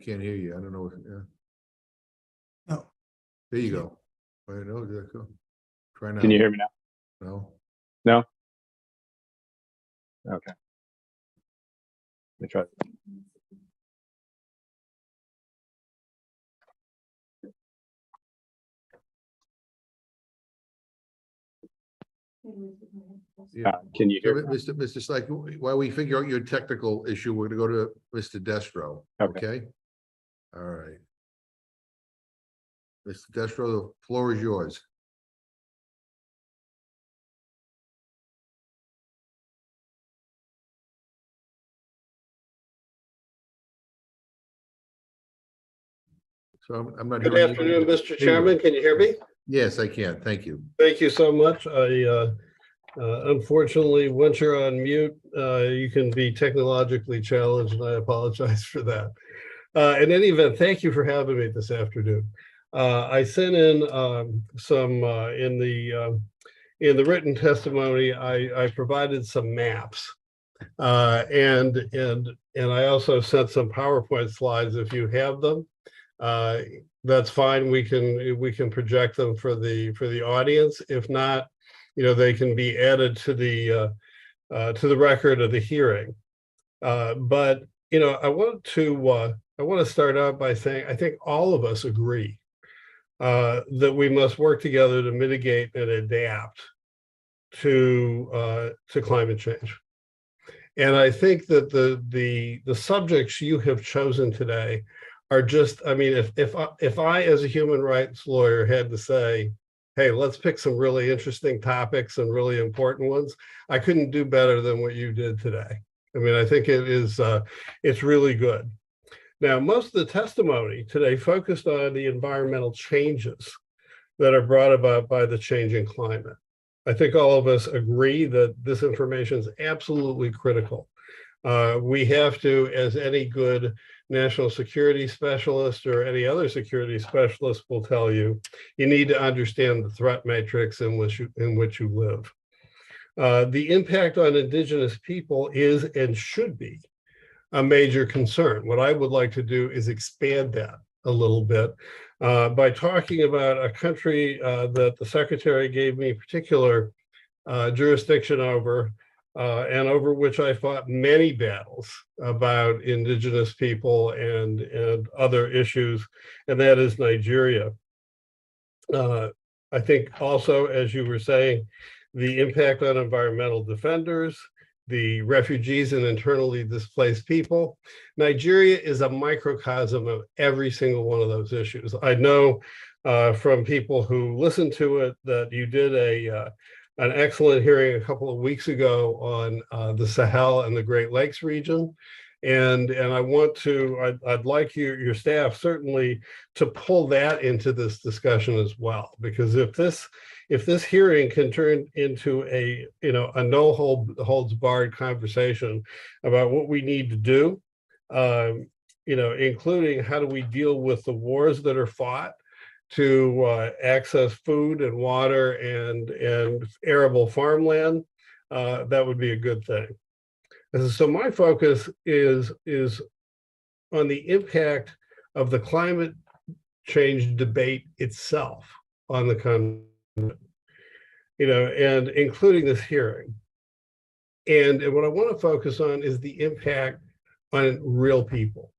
can't hear you. I don't know. Yeah. No. There you go. Wait, no, did that go? Try now. Can you hear me now? No. No? Okay. Let me try. Yeah. Can you hear me? Mr. Slack, while we figure out your technical issue, we're gonna go to Mr. Destro. Okay. All right. Mr. Destro, the floor is yours. So I'm not Good hearing afternoon, you. Mr. Chairman. Can you hear me? Yes, I can. Thank you. Thank you so much. Unfortunately, once you're on mute, you can be technologically challenged, and I apologize for that. In any event, thank you for having me this afternoon. I sent in some in the written testimony. I provided some maps, and I also sent some PowerPoint slides. If you have them, that's fine. We can project them for the audience. If not, they can be added to the record of the hearing. But I want to start out by saying I think all of us agree that we must work together to mitigate and adapt to climate change. And I think that the subjects you have chosen today are just, I mean, if I as a human rights lawyer had to say, hey, let's pick some really interesting topics and really important ones, I couldn't do better than what you did today. I mean, I think it's really good. Now, most of the testimony today focused on the environmental changes that are brought about by the changing climate. I think all of us agree that this information is absolutely critical. We have to, as any good national security specialist or any other security specialist will tell you, you need to understand the threat matrix in which you live. The impact on indigenous people is and should be a major concern. What I would like to do is expand that a little bit by talking about a country that the Secretary gave me particular jurisdiction over, and over which I fought many battles about indigenous people and other issues, and that is Nigeria. I think also, as you were saying, the impact on environmental defenders, the refugees and internally displaced people. Nigeria is a microcosm of every single one of those issues. I know from people who listened to it that you did an excellent hearing a couple of weeks ago on the Sahel and the Great Lakes region. And I want to, I'd like your staff certainly to pull that into this discussion as well, because if this hearing can turn into a no holds barred conversation about what we need to do, including how do we deal with the wars that are fought to access food and water and arable farmland, that would be a good thing. And so my focus is on the impact of the climate change debate itself on the continent, and including this hearing. And what I want to focus on is the impact on real people.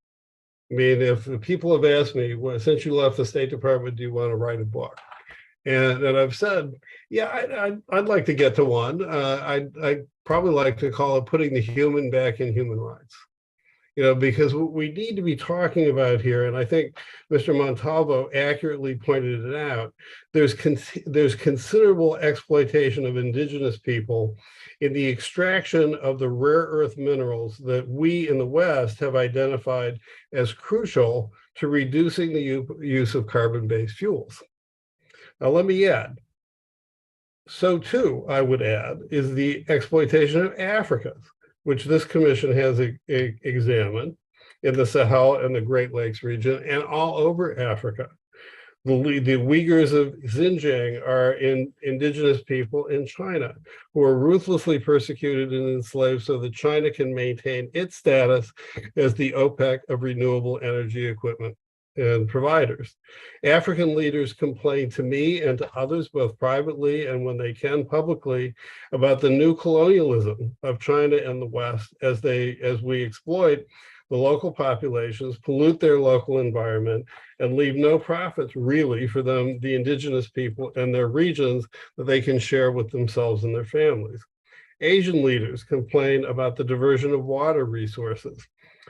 I mean, if people have asked me, well, since you left the State Department, do you want to write a book? And I've said, yeah, I'd like to get to one. I'd probably like to call it Putting the Human Back in Human Rights. Because what we need to be talking about here, and I think Mr. Montalvo accurately pointed it out, there's considerable exploitation of indigenous people in the extraction of the rare earth minerals that we in the West have identified as crucial to reducing the use of carbon-based fuels. Now, let me add, so too, I would add, is the exploitation of Africa, which this commission has examined in the Sahel and the Great Lakes region and all over Africa. The Uyghurs of Xinjiang are indigenous people in China who are ruthlessly persecuted and enslaved so that China can maintain its status as the OPEC of renewable energy equipment and providers. African leaders complain to me and to others, both privately and when they can publicly, about the new colonialism of China and the West as we exploit the local populations, pollute their local environment, and leave no profits really for them, the indigenous people and their regions that they can share with themselves and their families. Asian leaders complain about the diversion of water resources.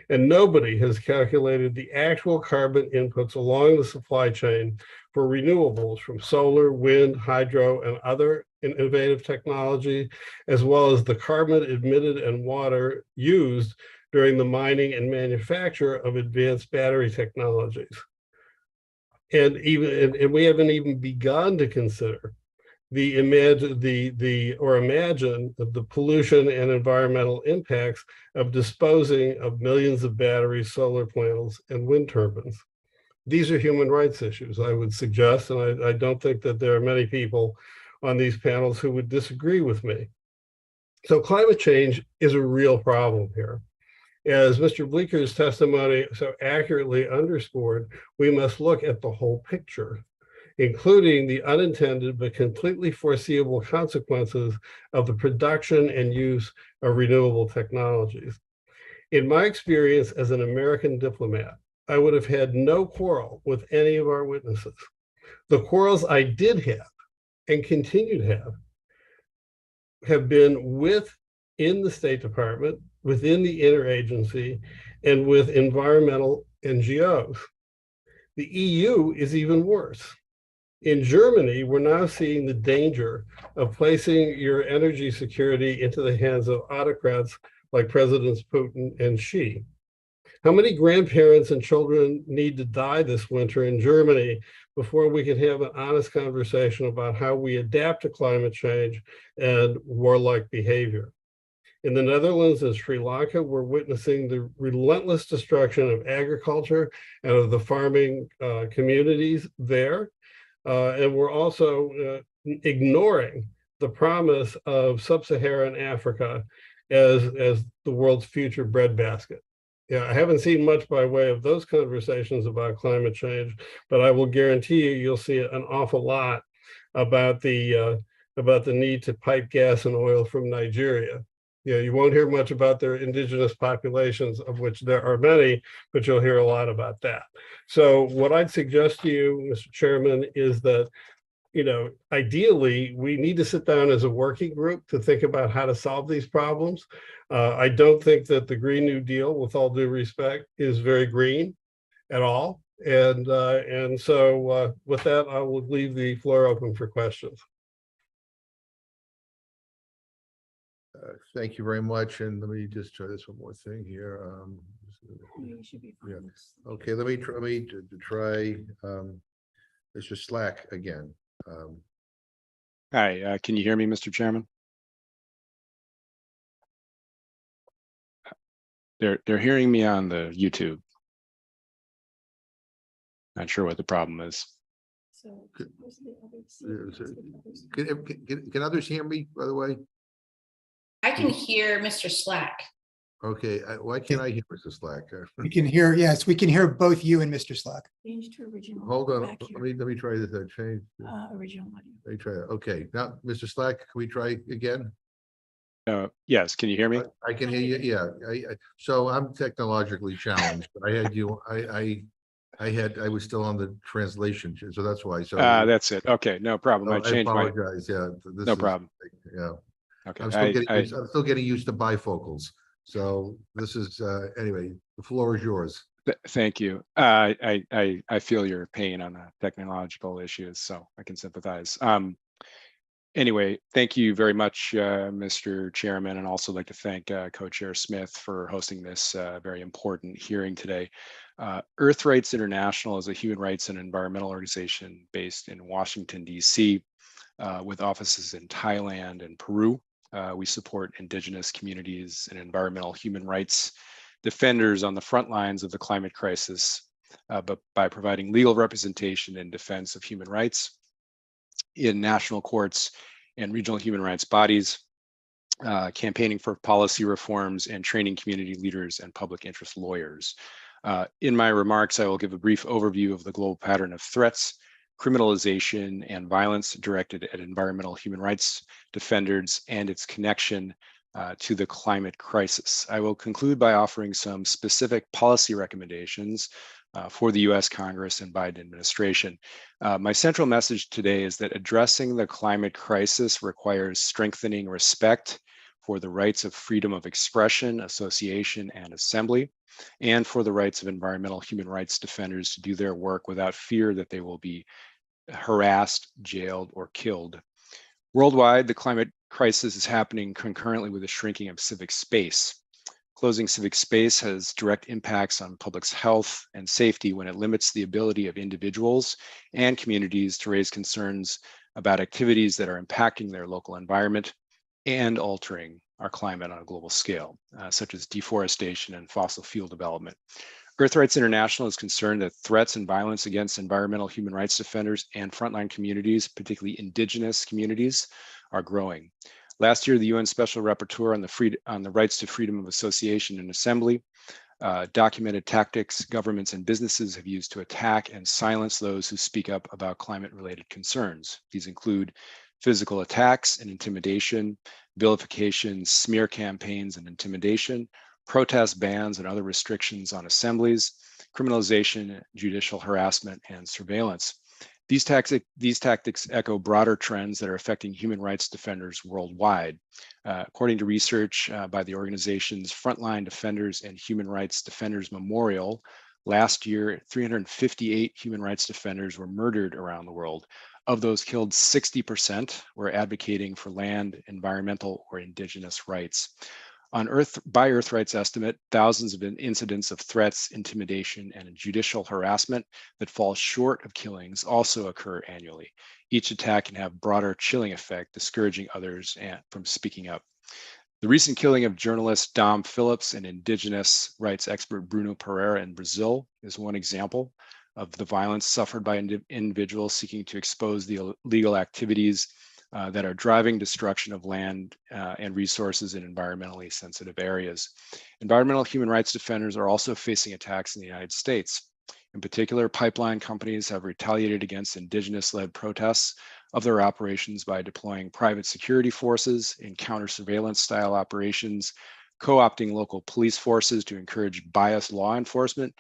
And nobody has calculated the actual carbon inputs along the supply chain for renewables from solar, wind, hydro, and other innovative technology, as well as the carbon emitted and water used during the mining and manufacture of advanced battery technologies. And we haven't even begun to consider imagine the pollution and environmental impacts of disposing of millions of batteries, solar panels, and wind turbines. These are human rights issues, I would suggest, and I don't think that there are many people on these panels who would disagree with me. So climate change is a real problem here. As Mr. Bleeker's testimony so accurately underscored, we must look at the whole picture, including the unintended but completely foreseeable consequences of the production and use of renewable technologies. In my experience as an American diplomat, I would have had no quarrel with any of our witnesses. The quarrels I did have and continue to have been within the State Department, within the interagency, and with environmental NGOs. The EU is even worse. In Germany, we're now seeing the danger of placing your energy security into the hands of autocrats like Presidents Putin and Xi. How many grandparents and children need to die this winter in Germany before we can have an honest conversation about how we adapt to climate change and warlike behavior? In the Netherlands and Sri Lanka, we're witnessing the relentless destruction of agriculture and of the farming communities there. And we're also ignoring the promise of sub-Saharan Africa as the world's future breadbasket. Yeah, I haven't seen much by way of those conversations about climate change, but I will guarantee you'll see an awful lot about the need to pipe gas and oil from Nigeria. Yeah, you won't hear much about their indigenous populations, of which there are many, but you'll hear a lot about that. So what I'd suggest to you, Mr. Chairman, is that, ideally, we need to sit down as a working group to think about how to solve these problems. I don't think that the Green New Deal, with all due respect, is very green at all. And so with that, I will leave the floor open for questions. Thank you very much. And let me just try this one more thing here. Yeah. Okay, let me try Mr. Slack again. Hi, can you hear me, Mr. Chairman? They're hearing me on the YouTube. Not sure what the problem is. Can others hear me, by the way? I can hear Mr. Slack. Okay, why can't I hear Mr. Slack? We can hear, yes, we can hear both you and Mr. Slack. Change to original. Hold on, back let here. me try this. Change. Original audio. Let me try that. Okay, now, Mr. Slack, can we try again? Yes, can you hear me? I can hear you. Yeah, so I'm technologically challenged. I had you. I was still on the translation, so that's why. So That's it. Okay, no problem. I changed my. apologize. Yeah, No problem. Yeah, Okay. I'm still getting used to bifocals. So this is anyway. The floor is yours. Thank you. I feel your pain on the technological issues, so I can sympathize. Anyway, thank you very much, Mr. Chairman, and also like to thank Co-Chair Smith for hosting this very important hearing today. Earthrights International is a human rights and environmental organization based in Washington, D.C., with offices in Thailand and Peru. We support indigenous communities and environmental human rights defenders on the front lines of the climate crisis, but by providing legal representation in defense of human rights in national courts and regional human rights bodies, campaigning for policy reforms, and training community leaders and public interest lawyers. In my remarks, I will give a brief overview of the global pattern of threats, criminalization, and violence directed at environmental human rights defenders and its connection to the climate crisis. I will conclude by offering some specific policy recommendations for the US Congress and Biden administration. My central message today is that addressing the climate crisis requires strengthening respect for the rights of freedom of expression, association, and assembly, and for the rights of environmental human rights defenders to do their work without fear that they will be harassed, jailed, or killed. Worldwide, the climate crisis is happening concurrently with the shrinking of civic space. Closing civic space has direct impacts on public's health and safety when it limits the ability of individuals and communities to raise concerns about activities that are impacting their local environment and altering our climate on a global scale, such as deforestation and fossil fuel development. Earthrights International is concerned that threats and violence against environmental human rights defenders and frontline communities, particularly indigenous communities, are growing. Last year, the UN Special Rapporteur on the rights to freedom of association and assembly documented tactics governments and businesses have used to attack and silence those who speak up about climate-related concerns. These include physical attacks and intimidation, vilification, smear campaigns and intimidation, protest bans and other restrictions on assemblies, criminalization, judicial harassment, and surveillance. These tactics echo broader trends that are affecting human rights defenders worldwide. According to research by the organization's Frontline Defenders and Human Rights Defenders Memorial, last year, 358 human rights defenders were murdered around the world. Of those killed, 60% were advocating for land, environmental, or indigenous rights. By Earthrights estimate, thousands of incidents of threats, intimidation, and judicial harassment that fall short of killings also occur annually. Each attack can have broader chilling effect, discouraging others from speaking up. The recent killing of journalist Dom Phillips and indigenous rights expert Bruno Pereira in Brazil is one example of the violence suffered by individuals seeking to expose the illegal activities that are driving destruction of land and resources in environmentally sensitive areas. Environmental human rights defenders are also facing attacks in the United States. In particular, pipeline companies have retaliated against indigenous-led protests of their operations by deploying private security forces in counter-surveillance style operations, co-opting local police forces to encourage biased law enforcement,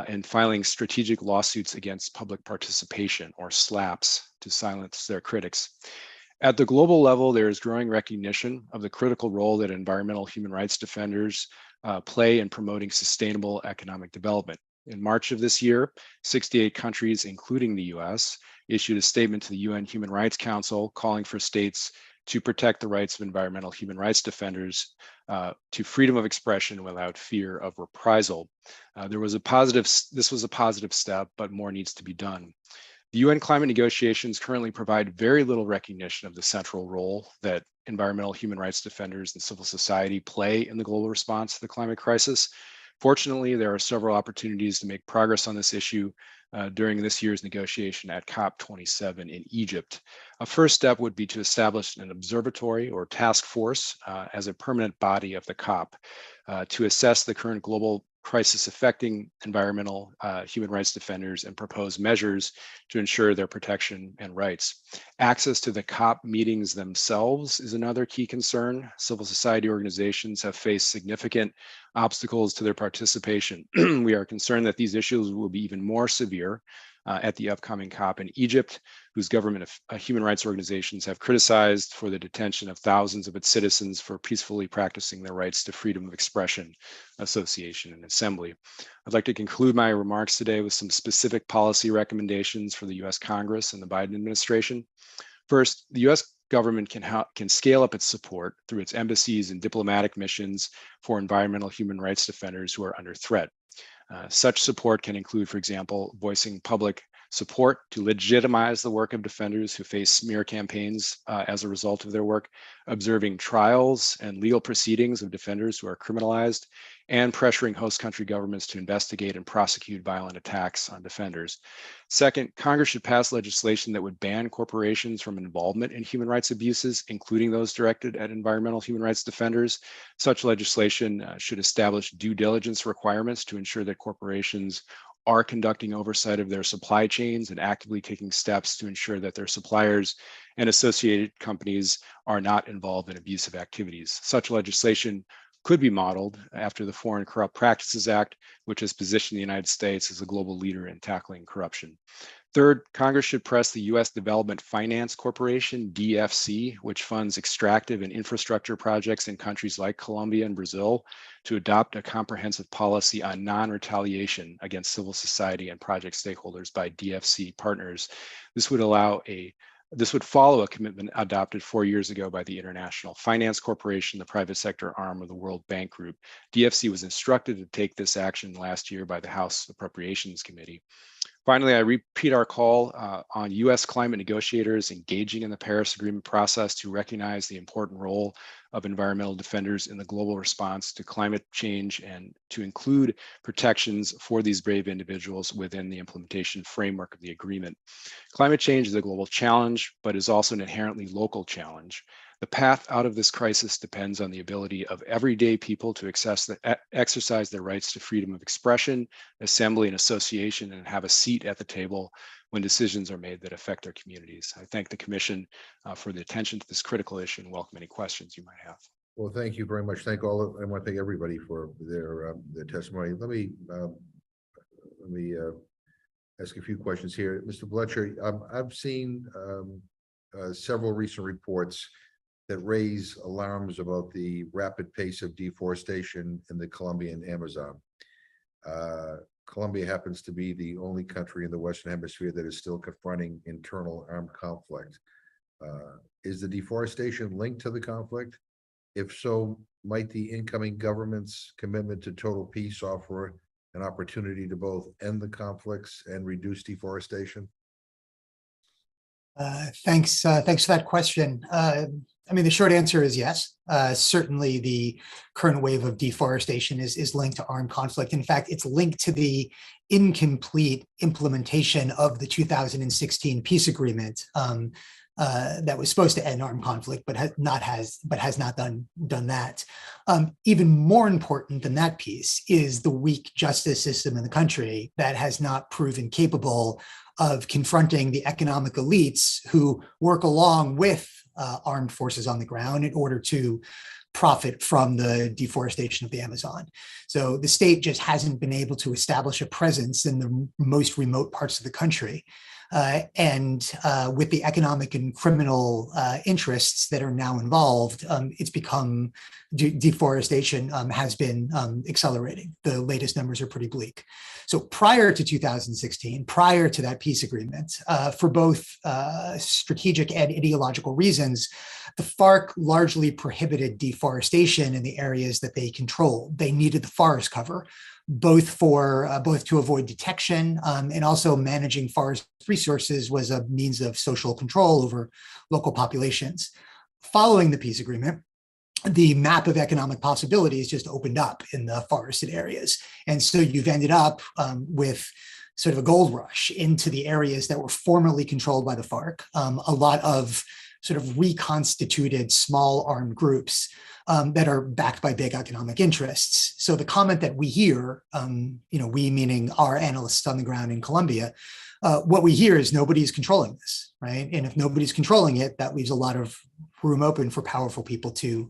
and filing strategic lawsuits against public participation, or SLAPs, to silence their critics. At the global level, there is growing recognition of the critical role that environmental human rights defenders play in promoting sustainable economic development. In March of this year, 68 countries, including the US, issued a statement to the UN Human Rights Council calling for states to protect the rights of environmental human rights defenders to freedom of expression without fear of reprisal. This was a positive step, but more needs to be done. The UN climate negotiations currently provide very little recognition of the central role that environmental human rights defenders and civil society play in the global response to the climate crisis. Fortunately, there are several opportunities to make progress on this issue during this year's negotiation at COP27 in Egypt. A first step would be to establish an observatory or task force as a permanent body of the COP to assess the current global crisis affecting environmental human rights defenders and propose measures to ensure their protection and rights. Access to the COP meetings themselves is another key concern. Civil society organizations have faced significant obstacles to their participation. We are concerned that these issues will be even more severe at the upcoming COP in Egypt, whose government human rights organizations have criticized for the detention of thousands of its citizens for peacefully practicing their rights to freedom of expression, association, and assembly. I'd like to conclude my remarks today with some specific policy recommendations for the US Congress and the Biden administration. First, the US government can scale up its support through its embassies and diplomatic missions for environmental human rights defenders who are under threat. Such support can include, for example, voicing public support to legitimize the work of defenders who face smear campaigns as a result of their work, observing trials and legal proceedings of defenders who are criminalized, and pressuring host country governments to investigate and prosecute violent attacks on defenders. Second, Congress should pass legislation that would ban corporations from involvement in human rights abuses, including those directed at environmental human rights defenders. Such legislation should establish due diligence requirements to ensure that corporations are conducting oversight of their supply chains and actively taking steps to ensure that their suppliers and associated companies are not involved in abusive activities. Such legislation could be modeled after the Foreign Corrupt Practices Act, which has positioned the United States as a global leader in tackling corruption. Third, Congress should press the U.S. Development Finance Corporation, DFC, which funds extractive and infrastructure projects in countries like Colombia and Brazil, to adopt a comprehensive policy on non-retaliation against civil society and project stakeholders by DFC partners. This would follow a commitment adopted 4 years ago by the International Finance Corporation, the private sector arm of the World Bank Group. DFC was instructed to take this action last year by the House Appropriations Committee. Finally, I repeat our call on U.S. climate negotiators engaging in the Paris Agreement process to recognize the important role of environmental defenders in the global response to climate change and to include protections for these brave individuals within the implementation framework of the agreement. Climate change is a global challenge, but is also an inherently local challenge. The path out of this crisis depends on the ability of everyday people to exercise their rights to freedom of expression, assembly, and association, and have a seat at the table when decisions are made that affect their communities. I thank the Commission for the attention to this critical issue and welcome any questions you might have. Well, thank you very much. I want to thank everybody for their testimony. Let me ask a few questions here. Mr. Bletcher, I've seen several recent reports that raise alarms about the rapid pace of deforestation in the Colombian Amazon. Colombia happens to be the only country in the Western Hemisphere that is still confronting internal armed conflict. Is the deforestation linked to the conflict? If so, might the incoming government's commitment to total peace offer an opportunity to both end the conflicts and reduce deforestation? Thanks for that question. I mean, the short answer is yes. Certainly, the current wave of deforestation is linked to armed conflict. In fact, it's linked to the incomplete implementation of the 2016 peace agreement. that was supposed to end armed conflict, but has not done that. Even more important than that piece is the weak justice system in the country that has not proven capable of confronting the economic elites who work along with armed forces on the ground in order to profit from the deforestation of the Amazon. So the state just hasn't been able to establish a presence in the most remote parts of the country. And with the economic and criminal interests that are now involved, it's become deforestation has been accelerating. The latest numbers are pretty bleak. So prior to 2016, prior to that peace agreement, for both strategic and ideological reasons, the FARC largely prohibited deforestation in the areas that they controlled. They needed the forest cover, both to avoid detection and also managing forest resources was a means of social control over local populations. Following the peace agreement, the map of economic possibilities just opened up in the forested areas. And so you've ended up with sort of a gold rush into the areas that were formerly controlled by the FARC, a lot of sort of reconstituted small armed groups that are backed by big economic interests. So the comment that we hear, we meaning our analysts on the ground in Colombia, what we hear is nobody's controlling this, right? And if nobody's controlling it, that leaves a lot of room open for powerful people to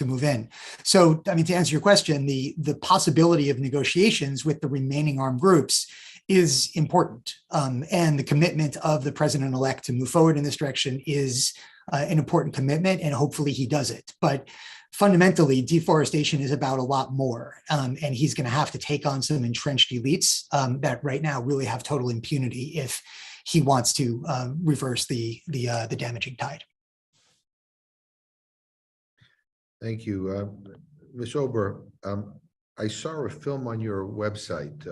move in. So, I mean, to answer your question, the possibility of negotiations with the remaining armed groups is important. And the commitment of the president-elect to move forward in this direction is an important commitment, and hopefully he does it. But fundamentally, deforestation is about a lot more. And he's going to have to take on some entrenched elites that right now really have total impunity if he wants to reverse the damaging tide. Thank you. Ms. Ober, I saw a film on your website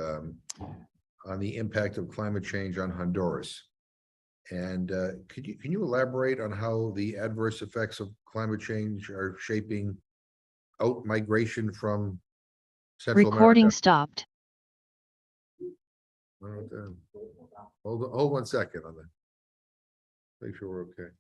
on the impact of climate change on Honduras. And can you elaborate on how the adverse effects of climate change are shaping out migration from Central Recording America? stopped. Hold 1 second on that. Make sure we're okay.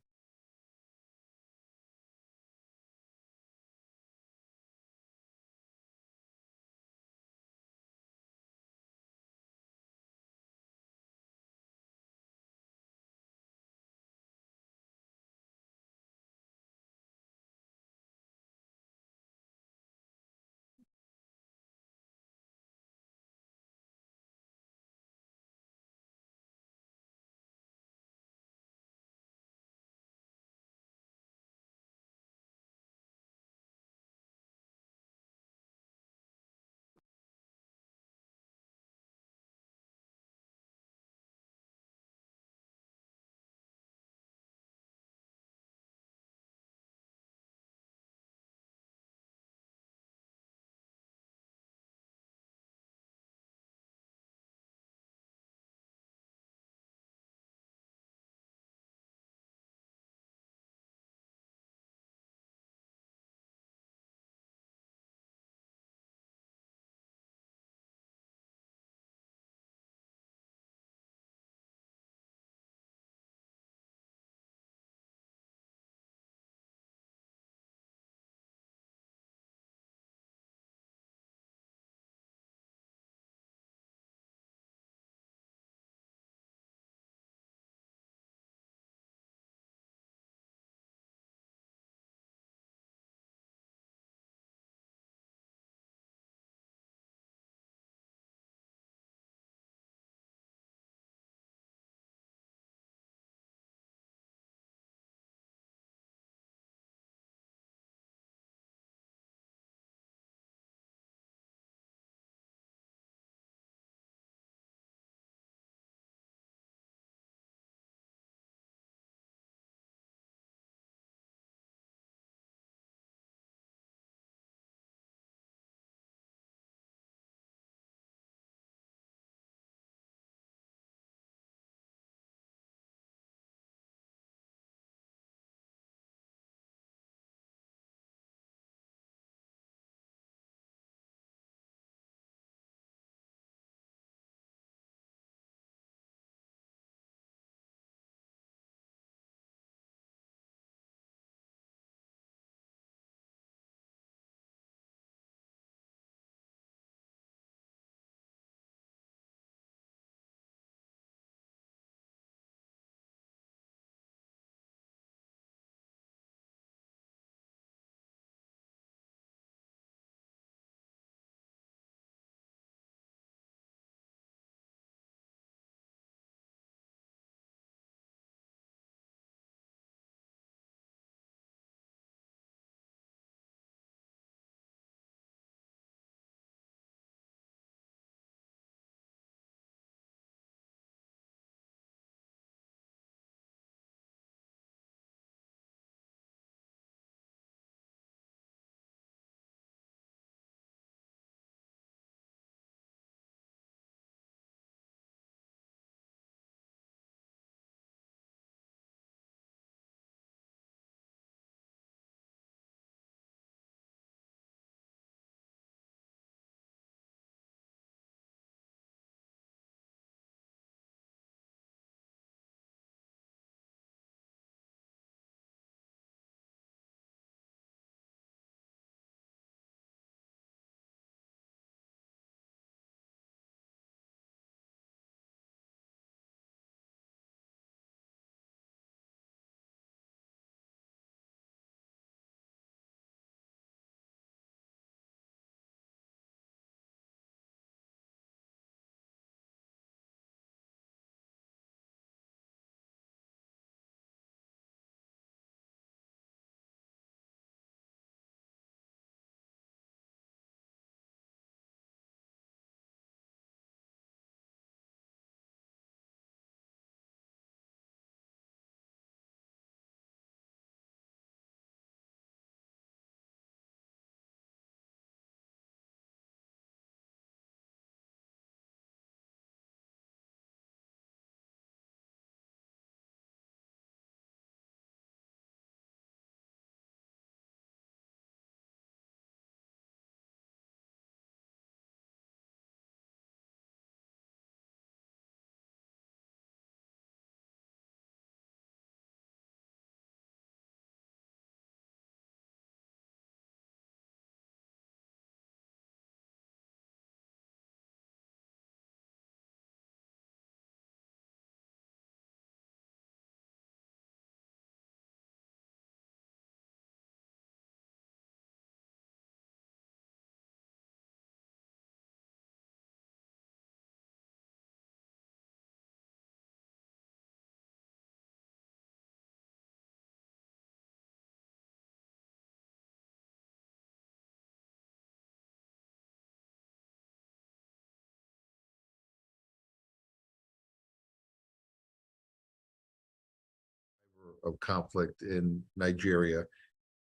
of conflict in Nigeria.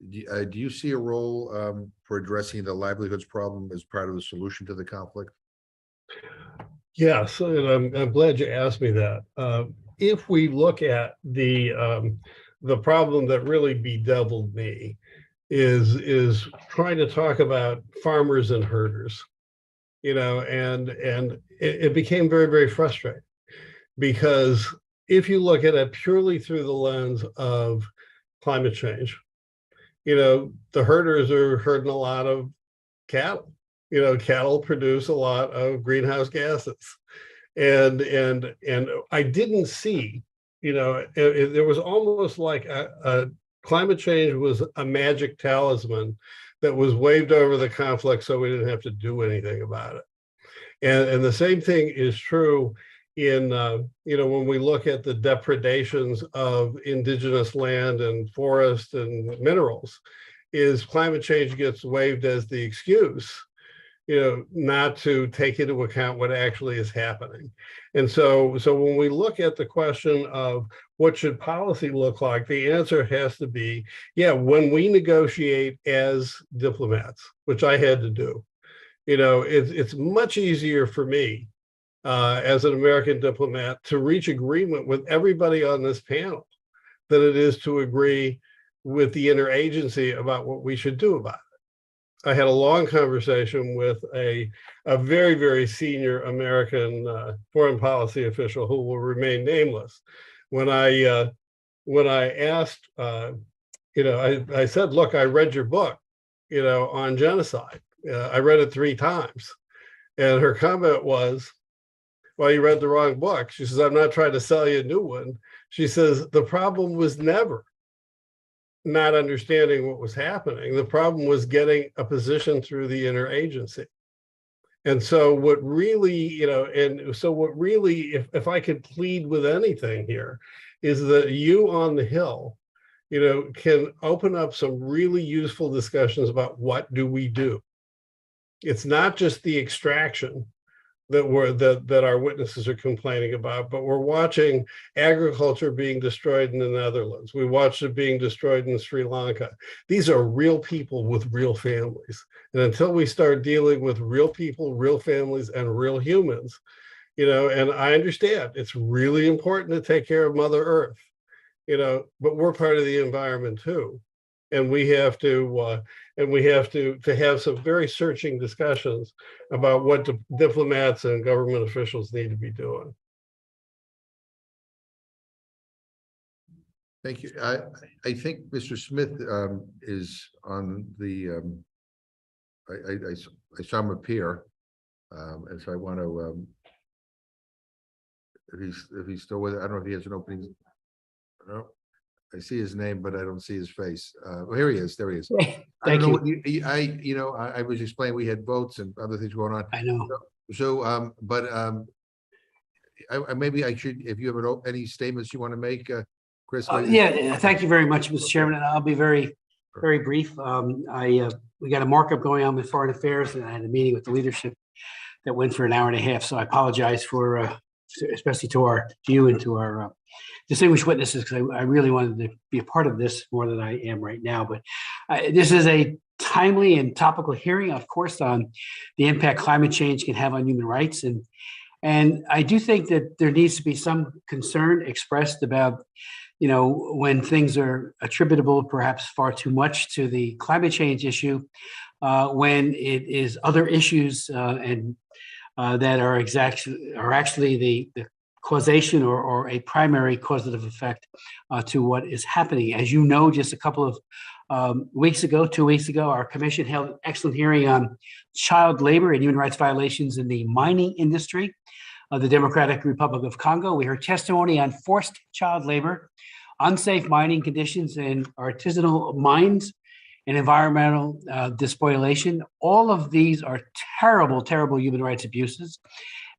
Do you see a role for addressing the livelihoods problem as part of the solution to the conflict? Yes, and I'm glad you asked me that. If we look at the problem that really bedeviled me is trying to talk about farmers and herders, and it became very, very frustrating, because if you look at it purely through the lens of climate change, the herders are herding a lot of cattle. Cattle produce a lot of greenhouse gases, and I didn't see, there was almost like a climate change was a magic talisman that was waved over the conflict so we didn't have to do anything about it. And the same thing is true in, when we look at the depredations of indigenous land and forest and minerals, is climate change gets waved as the excuse, not to take into account what actually is happening. And so when we look at the question of what should policy look like, the answer has to be, when we negotiate as diplomats, which I had to do, it's much easier for me as an American diplomat to reach agreement with everybody on this panel than it is to agree with the interagency about what we should do about it. I had a long conversation with a very, very senior American foreign policy official who will remain nameless. When I asked, I said, look, I read your book, on genocide. I read it 3 times. And her comment was, well, you read the wrong book. She says, I'm not trying to sell you a new one. She says, the problem was never not understanding what was happening. The problem was getting a position through the interagency. And so what really, if I could plead with anything here, is that you on the Hill, can open up some really useful discussions about what do we do. It's not just the extraction that our witnesses are complaining about, but we're watching agriculture being destroyed in the Netherlands. We watched it being destroyed in Sri Lanka. These are real people with real families. And until we start dealing with real people, real families, and real humans, and I understand it's really important to take care of Mother Earth, but we're part of the environment too. And we have to have some very searching discussions about what diplomats and government officials need to be doing. Thank you. I think Mr. Smith is on the. I saw him appear, and so I want to. If he's still with it, I don't know if he has an opening. No. I see his name, but I don't see his face. Here he is. There he is. Thank you. I was explaining we had votes and other things going on. I know. Maybe I should, if you have any statements you want to make, Chris. Thank you very much, Mr. Chairman. And I'll be very, very brief. We got a markup going on with Foreign Affairs, and I had a meeting with the leadership that went for an hour and a half. So I apologize for, especially to you and to our distinguished witnesses, because I really wanted to be a part of this more than I am right now. But this is a timely and topical hearing, of course, on the impact climate change can have on human rights. And I do think that there needs to be some concern expressed about, when things are attributable perhaps far too much to the climate change issue, when it is other issues that are actually the causation or a primary causative effect to what is happening. As you know, just a couple of 2 weeks ago, our commission held an excellent hearing on child labor and human rights violations in the mining industry of the Democratic Republic of Congo. We heard testimony on forced child labor, unsafe mining conditions in artisanal mines, and environmental despoilation. All of these are terrible, terrible human rights abuses.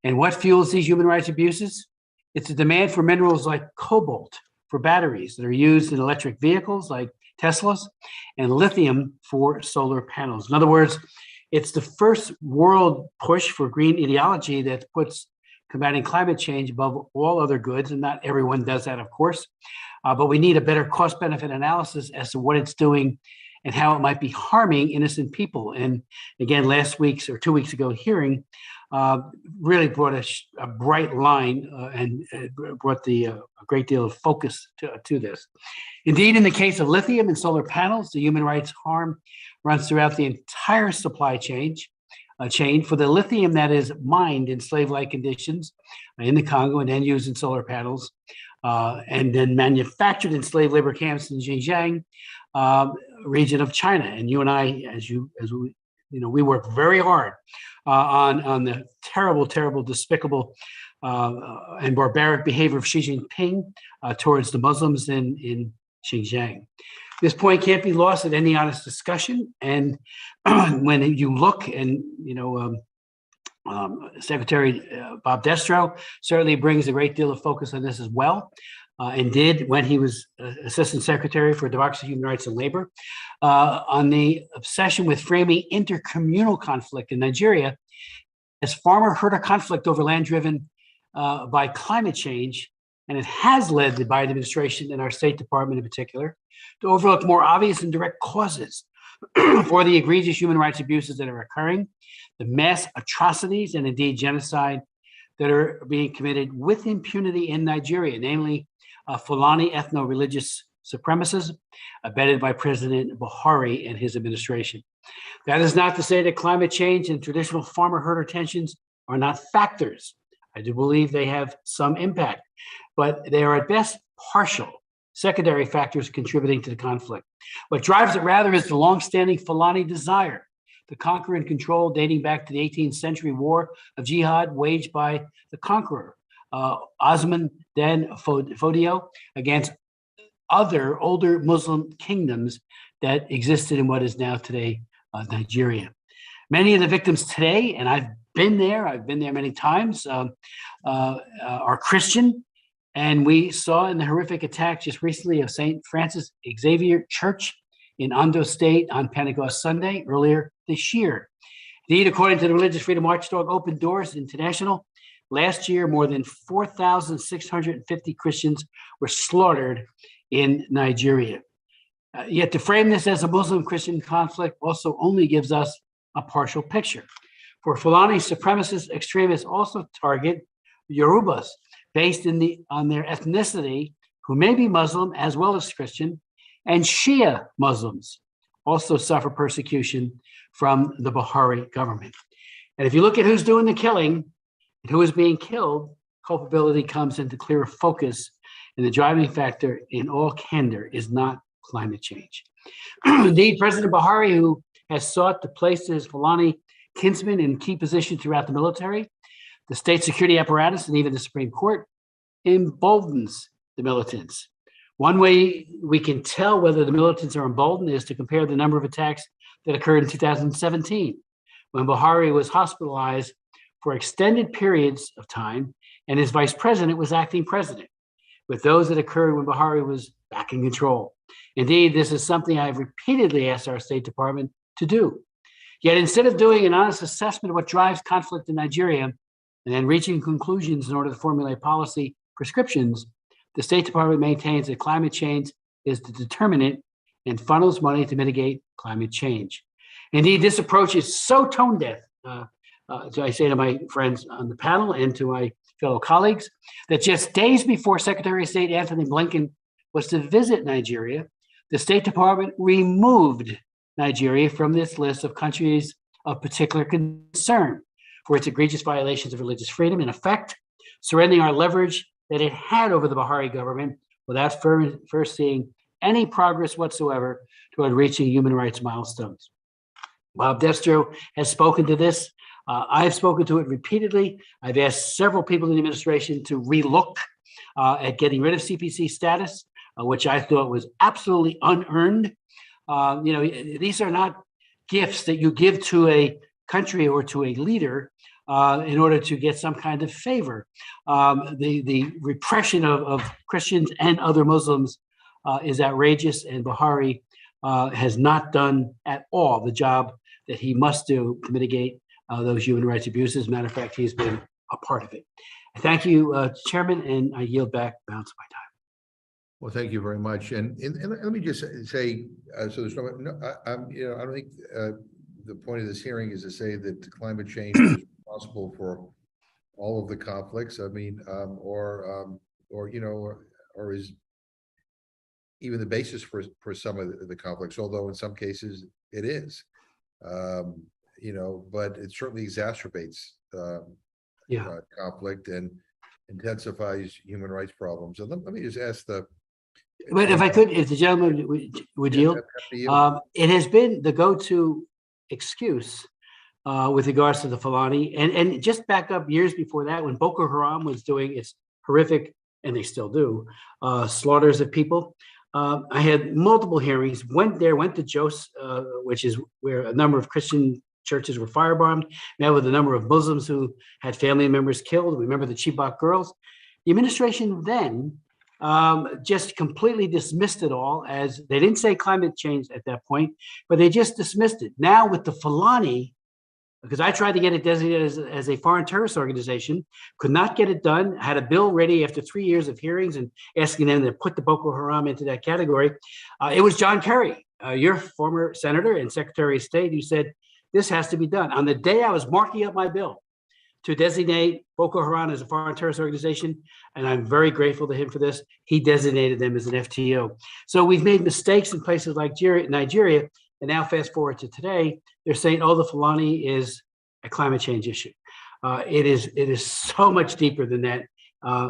And what fuels these human rights abuses? It's a demand for minerals like cobalt for batteries that are used in electric vehicles like Teslas, and lithium for solar panels. In other words, it's the first world push for green ideology that puts combating climate change above all other goods, and not everyone does that, of course. But we need a better cost-benefit analysis as to what it's doing and how it might be harming innocent people. And again, last week's or 2 weeks ago hearing really brought a bright line and brought a great deal of focus to this. Indeed, in the case of lithium and solar panels, the human rights harm runs throughout the entire supply chain. For the lithium that is mined in slave-like conditions in the Congo and then used in solar panels, and then manufactured in slave labor camps in Xinjiang region of China. And you and I, we work very hard on the terrible, despicable, and barbaric behavior of Xi Jinping towards the Muslims in Xinjiang. This point can't be lost in any honest discussion. And when you look and, Secretary Bob Destro certainly brings a great deal of focus on this as well, and did when he was Assistant Secretary for Democracy, Human Rights, and Labor, on the obsession with framing intercommunal conflict in Nigeria as farmer-herder conflict over land driven by climate change. And it has led the Biden administration and our State Department in particular to overlook more obvious and direct causes for the egregious human rights abuses that are occurring, the mass atrocities and indeed genocide that are being committed with impunity in Nigeria, namely Fulani ethno-religious supremacism abetted by President Buhari and his administration. That is not to say that climate change and traditional farmer-herder tensions are not factors. I do believe they have some impact, but they are at best partial, secondary factors contributing to the conflict. What drives it rather is the longstanding Fulani desire to conquer and control, dating back to the 18th century war of jihad waged by the conqueror, Osman Dan Fodio, against other older Muslim kingdoms that existed in what is now today Nigeria. Many of the victims today, and I've been there many times, are Christian. And we saw in the horrific attack just recently of St. Francis Xavier Church in Ondo State on Pentecost Sunday earlier this year. Indeed, according to the religious freedom watchdog Open Doors International, last year more than 4,650 Christians were slaughtered in Nigeria. Yet to frame this as a Muslim-Christian conflict also only gives us a partial picture. For Fulani supremacist extremists also target Yorubas based on their ethnicity, who may be Muslim as well as Christian, and Shia Muslims also suffer persecution from the Buhari government. And if you look at who's doing the killing and who is being killed, culpability comes into clearer focus, and the driving factor in all candor is not climate change. Indeed, President Buhari, who has sought to place his Fulani kinsmen in key positions throughout the military, the state security apparatus, and even the Supreme Court, emboldens the militants. One way we can tell whether the militants are emboldened is to compare the number of attacks that occurred in 2017, when Buhari was hospitalized for extended periods of time, and his vice president was acting president, with those that occurred when Buhari was back in control. Indeed, this is something I've repeatedly asked our State Department to do. Yet instead of doing an honest assessment of what drives conflict in Nigeria and then reaching conclusions in order to formulate policy prescriptions, the State Department maintains that climate change is the determinant and funnels money to mitigate climate change. Indeed, this approach is so tone deaf, so I say to my friends on the panel and to my fellow colleagues, that just days before Secretary of State Anthony Blinken was to visit Nigeria, the State Department removed Nigeria from this list of countries of particular concern for its egregious violations of religious freedom, in effect, surrendering our leverage that it had over the Buhari government without first seeing any progress whatsoever toward reaching human rights milestones. Bob Destro has spoken to this. I've spoken to it repeatedly. I've asked several people in the administration to relook at getting rid of CPC status, which I thought was absolutely unearned. These are not gifts that you give to a country or to a leader in order to get some kind of favor. The repression of Christians and other Muslims is outrageous, and Buhari has not done at all the job that he must do to mitigate those human rights abuses. Matter of fact, he's been a part of it. Thank you, Chairman, and I yield back the balance of my time. Well, thank you very much. And let me just say, so there's I don't think the point of this hearing is to say that climate change is responsible for all of the conflicts. I mean, or is even the basis for some of the conflicts, although in some cases it is. But it certainly exacerbates conflict and intensifies human rights problems. And let me just ask But if I could, if the gentleman would yield, it has been the go-to excuse with regards to the Fulani, and just back up years before that, when Boko Haram was doing its horrific, and they still do, slaughters of people. I had multiple hearings, went to Jos, which is where a number of Christian churches were firebombed, met with a number of Muslims who had family members killed. Remember the Chibok girls? The administration then just completely dismissed it all, as they didn't say climate change at that point, but they just dismissed it. Now with the Fulani, because I tried to get it designated as a foreign terrorist organization, could not get it done, had a bill ready after 3 years of hearings and asking them to put the Boko Haram into that category. It was John Kerry, your former senator and Secretary of State, who said, this has to be done. On the day I was marking up my bill to designate Boko Haram as a foreign terrorist organization, and I'm very grateful to him for this, he designated them as an FTO. So we've made mistakes in places like Nigeria, and now fast forward to today, they're saying, oh, the Fulani is a climate change issue. It is so much deeper than that,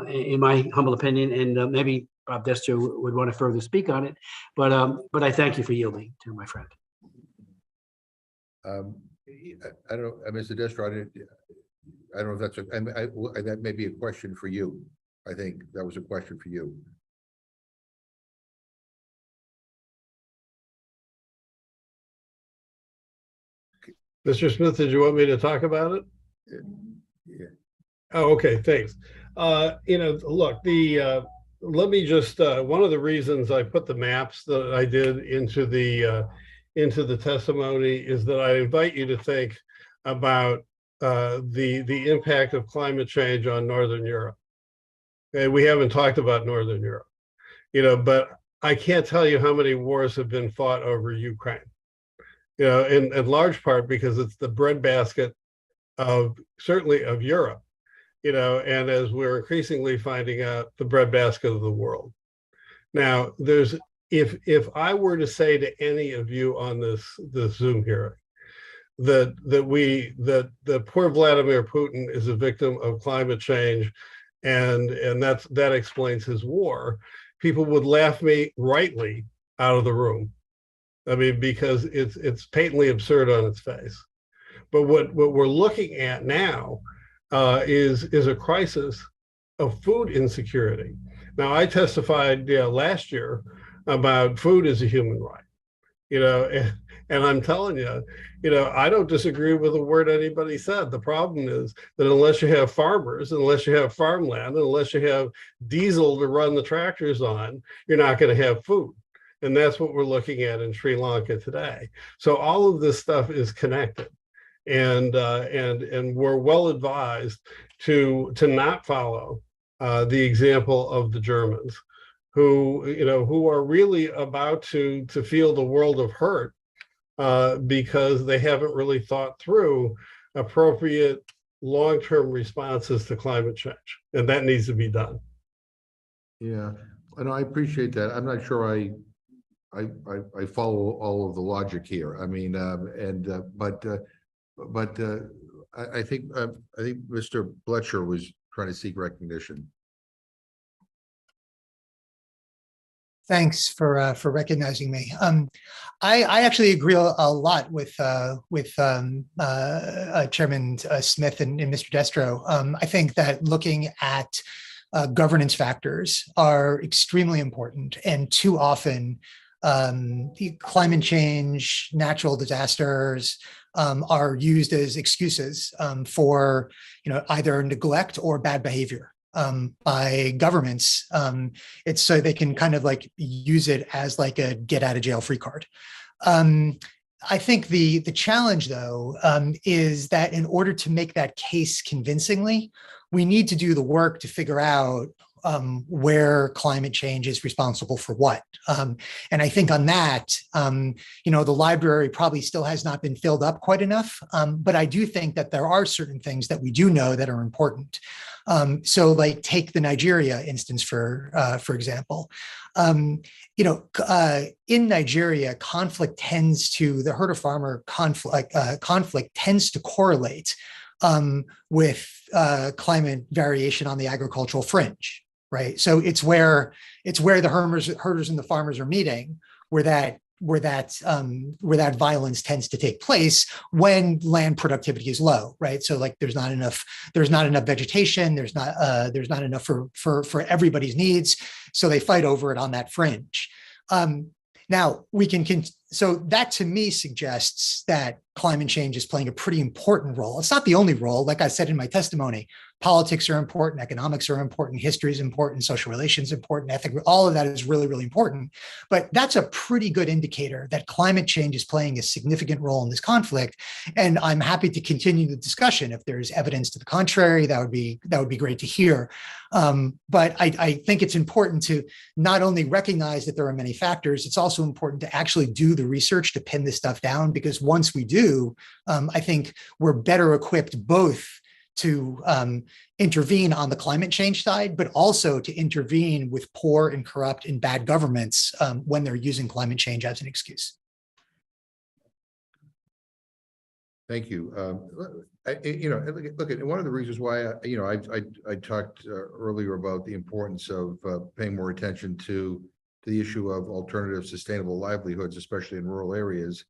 in my humble opinion, and maybe Bob Destro would want to further speak on it, but I thank you for yielding to my friend. I don't know, Mr. Destro, I don't know if that's that may be a question for you. I think that was a question for you. Mr. Smith, did you want me to talk about it? Yeah. Oh, okay, thanks. Look, let me just, one of the reasons I put the maps that I did into the testimony is that I invite you to think about the impact of climate change on Northern Europe. And we haven't talked about Northern Europe, but I can't tell you how many wars have been fought over Ukraine. In large part because it's the breadbasket certainly of Europe, and as we're increasingly finding out, the breadbasket of the world. Now, if I were to say to any of you on this Zoom hearing that poor Vladimir Putin is a victim of climate change, and that explains his war, people would laugh me rightly out of the room. I mean, because it's patently absurd on its face. But what we're looking at now is a crisis of food insecurity. Now, I testified last year about food as a human right, and I'm telling you, I don't disagree with a word anybody said. The problem is that unless you have farmers, unless you have farmland, unless you have diesel to run the tractors on, you're not going to have food. And that's what we're looking at in Sri Lanka today. So all of this stuff is connected, and we're well advised to not follow the example of the Germans, who are really about to feel the world of hurt because they haven't really thought through appropriate long-term responses to climate change, and that needs to be done. Yeah, and I appreciate that. I'm not sure I follow all of the logic here. I mean, but I think Mr. Bletcher was trying to seek recognition. Thanks for recognizing me. I actually agree a lot with Chairman Smith and Mr. Destro. I think that looking at governance factors are extremely important, and too often climate change, natural disasters are used as excuses for either neglect or bad behavior by governments. It's so they can kind of like use it as like a get out of jail free card. I think the challenge though is that in order to make that case convincingly, we need to do the work to figure out where climate change is responsible for what. And I think on that, the library probably still has not been filled up quite enough, but I do think that there are certain things that we do know that are important. So like take the Nigeria instance, for example. In Nigeria, the herder-farmer conflict tends to correlate with climate variation on the agricultural fringe, right? So it's where the herders and the farmers are meeting, where that violence tends to take place when land productivity is low, right? So like there's not enough vegetation, there's not enough for everybody's needs, so they fight over it on that fringe. Now so that to me suggests that climate change is playing a pretty important role. It's not the only role. Like I said in my testimony, politics are important, economics are important, history is important, social relations important, ethics, all of that is really, really important. But that's a pretty good indicator that climate change is playing a significant role in this conflict. And I'm happy to continue the discussion. If there's evidence to the contrary, that would be great to hear. But I think it's important to not only recognize that there are many factors, it's also important to actually do the research to pin this stuff down, because once we do, I think we're better equipped both to intervene on the climate change side, but also to intervene with poor and corrupt and bad governments when they're using climate change as an excuse. Thank you. Look at one of the reasons why I talked earlier about the importance of paying more attention to the issue of alternative sustainable livelihoods, especially in rural areas,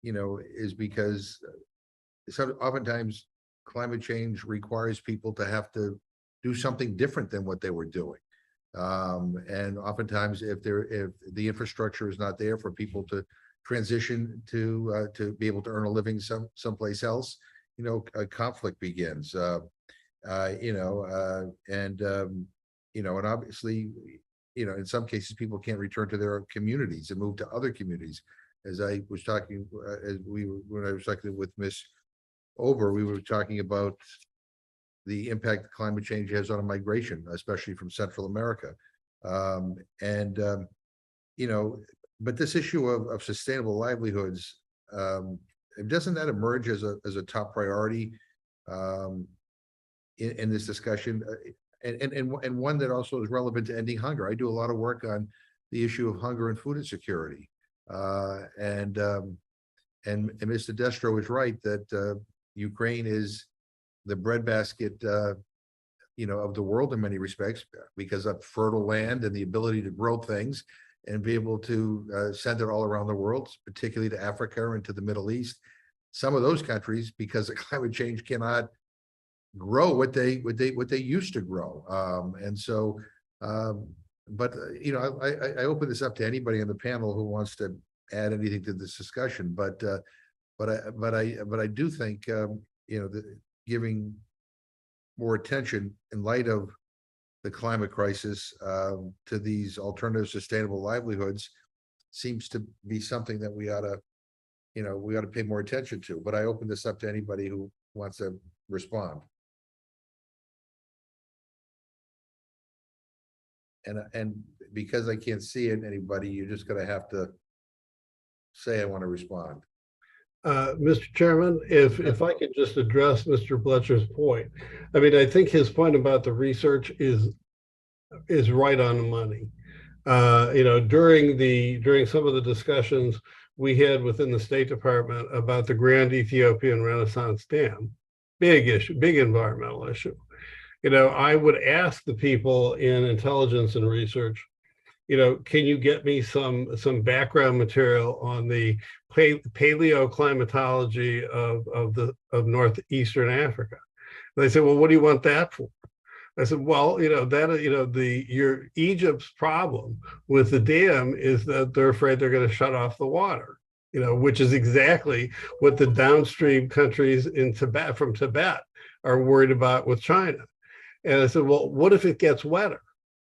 is because oftentimes climate change requires people to have to do something different than what they were doing. And oftentimes if the infrastructure is not there for people to transition to be able to earn a living someplace else, a conflict begins. And obviously, in some cases, people can't return to their communities and move to other communities. As I was talking, when I was talking with Ms. Ober, we were talking about the impact that climate change has on migration, especially from Central America. But this issue of sustainable livelihoods, doesn't that emerge as a top priority in this discussion, and one that also is relevant to ending hunger? I do a lot of work on the issue of hunger and food insecurity, and Mr. Destro is right that Ukraine is the breadbasket, of the world in many respects, because of fertile land and the ability to grow things and be able to send it all around the world, particularly to Africa and to the Middle East. Some of those countries, because of climate change, cannot grow what they used to grow. I open this up to anybody on the panel who wants to add anything to this discussion. But I do think that giving more attention in light of the climate crisis to these alternative sustainable livelihoods seems to be something that we ought to pay more attention to. But I open this up to anybody who wants to respond. And because I can't see it, anybody, you're just going to have to say I want to respond. Mr. Chairman, if I could just address Mr. Bletcher's point. I mean, I think his point about the research is right on the money. During some of the discussions we had within the State Department about the Grand Ethiopian Renaissance Dam, big issue, big environmental issue. I would ask the people in intelligence and research, can you get me some background material on the paleoclimatology of northeastern Africa? And they said, well, what do you want that for? I said, well, your Egypt's problem with the dam is that they're afraid they're going to shut off the water, which is exactly what the downstream countries in Tibet are worried about with China. And I said, well, what if it gets wetter?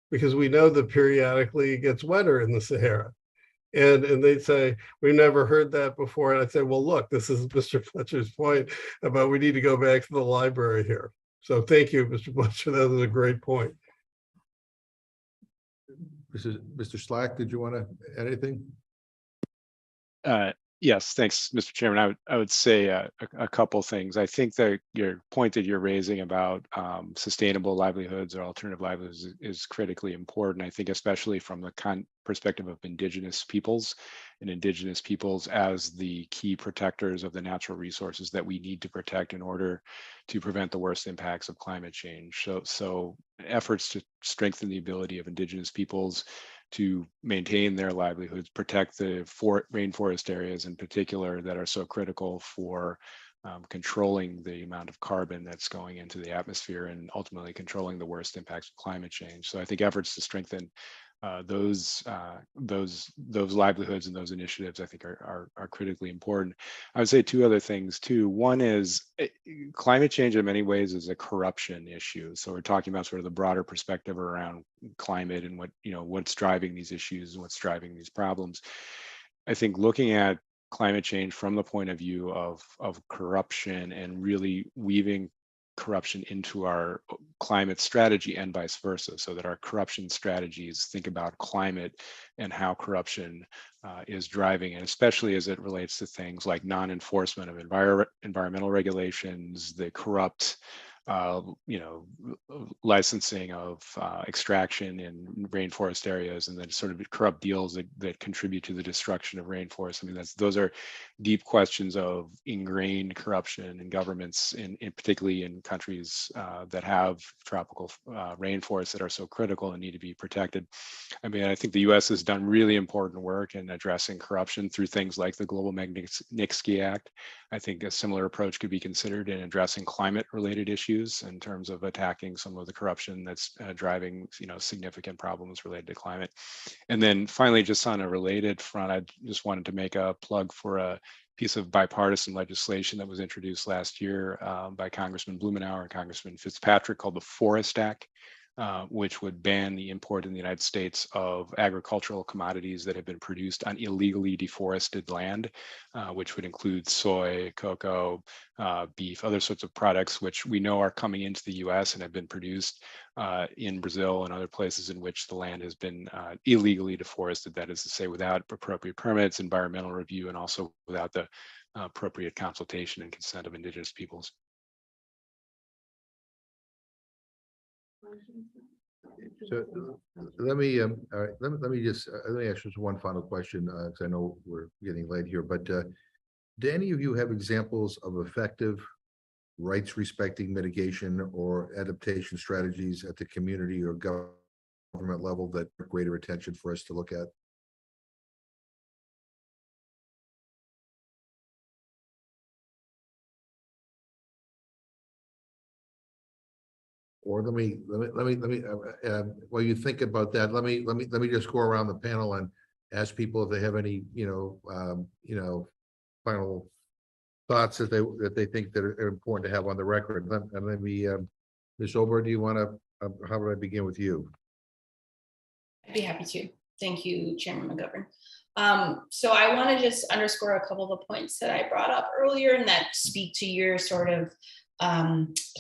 Because we know that periodically it gets wetter in the Sahara. And they'd say, we've never heard that before. And I'd say, well, look, this is Mr. Fletcher's point about we need to go back to the library here. So thank you, Mr. Bletcher. That was a great point. Mr. Slack, did you want to add anything? Yes, thanks, Mr. Chairman. I would say a couple things. I think that your point that you're raising about sustainable livelihoods or alternative livelihoods is critically important. I think especially from the perspective of Indigenous peoples and Indigenous peoples as the key protectors of the natural resources that we need to protect in order to prevent the worst impacts of climate change. So efforts to strengthen the ability of Indigenous peoples to maintain their livelihoods, protect the rainforest areas in particular that are so critical for controlling the amount of carbon that's going into the atmosphere and ultimately controlling the worst impacts of climate change. So I think efforts to strengthen those livelihoods and those initiatives, I think, are critically important. I would say two other things too. One is climate change in many ways is a corruption issue. So we're talking about sort of the broader perspective around climate and what's driving these issues and what's driving these problems. I think looking at climate change from the point of view of corruption and really weaving corruption into our climate strategy and vice versa, so that our corruption strategies think about climate and how corruption is driving, and especially as it relates to things like non-enforcement of environmental regulations, the corrupt licensing of extraction in rainforest areas, and then sort of corrupt deals that contribute to the destruction of rainforests. I mean, those are deep questions of ingrained corruption in governments, in particularly in countries that have tropical rainforests that are so critical and need to be protected. I mean, I think the U.S. has done really important work in addressing corruption through things like the Global Magnitsky Act. I think a similar approach could be considered in addressing climate-related issues in terms of attacking some of the corruption that's driving significant problems related to climate. And then finally, just on a related front, I just wanted to make a plug for a piece of bipartisan legislation that was introduced last year by Congressman Blumenauer and Congressman Fitzpatrick called the Forest Act, which would ban the import in the United States of agricultural commodities that have been produced on illegally deforested land, which would include soy, cocoa, beef, other sorts of products, which we know are coming into the US and have been produced in Brazil and other places in which the land has been illegally deforested, that is to say, without appropriate permits, environmental review, and also without the appropriate consultation and consent of Indigenous peoples. So let me ask just one final question, because I know we're getting late here, but do any of you have examples of effective rights respecting mitigation or adaptation strategies at the community or government level that are greater attention for us to look at? Or let me while you think about that, let me just go around the panel and ask people if they have any final thoughts that they think that are important to have on the record. And let me Ms. Ober, do you want to how do I begin with you? I'd be happy to. Thank you, Chairman McGovern. So I want to just underscore a couple of the points that I brought up earlier and that speak to your sort of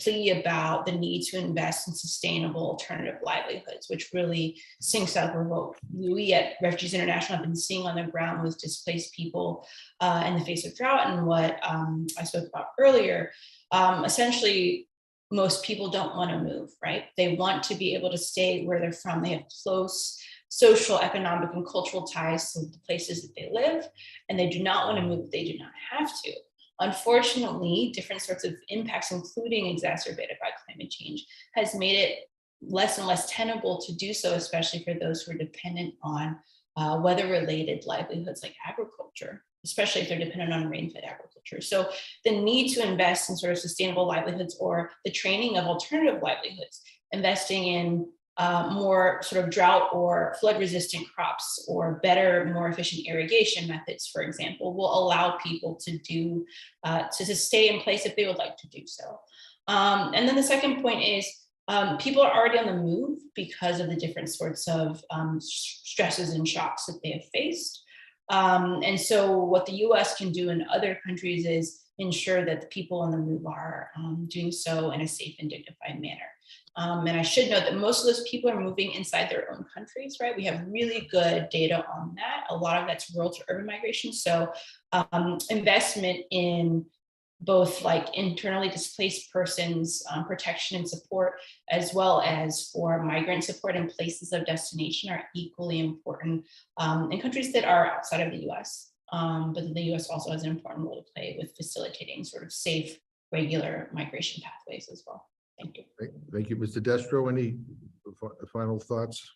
plea about the need to invest in sustainable alternative livelihoods, which really syncs up with what we at Refugees International have been seeing on the ground with displaced people in the face of drought, and what I spoke about earlier. Essentially, most people don't want to move, right? They want to be able to stay where they're from. They have close social, economic, and cultural ties to the places that they live, and they do not want to move. They do not have to. Unfortunately, different sorts of impacts, including exacerbated by climate change, has made it less and less tenable to do so, especially for those who are dependent on weather-related livelihoods like agriculture, especially if they're dependent on rain-fed agriculture. So the need to invest in sort of sustainable livelihoods or the training of alternative livelihoods, investing in more sort of drought or flood resistant crops or better, more efficient irrigation methods, for example, will allow people to do to stay in place if they would like to do so. And then the second point is people are already on the move because of the different sorts of stresses and shocks that they have faced. And so what the US can do in other countries is ensure that the people on the move are doing so in a safe and dignified manner. And I should note that most of those people are moving inside their own countries, right? We have really good data on that. A lot of that's rural to urban migration. So investment in both like internally displaced persons protection and support, as well as for migrant support and places of destination are equally important in countries that are outside of the US. But the US also has an important role to play with facilitating sort of safe, regular migration pathways as well. Thank you. Thank you, Mr. Destro. Any final thoughts?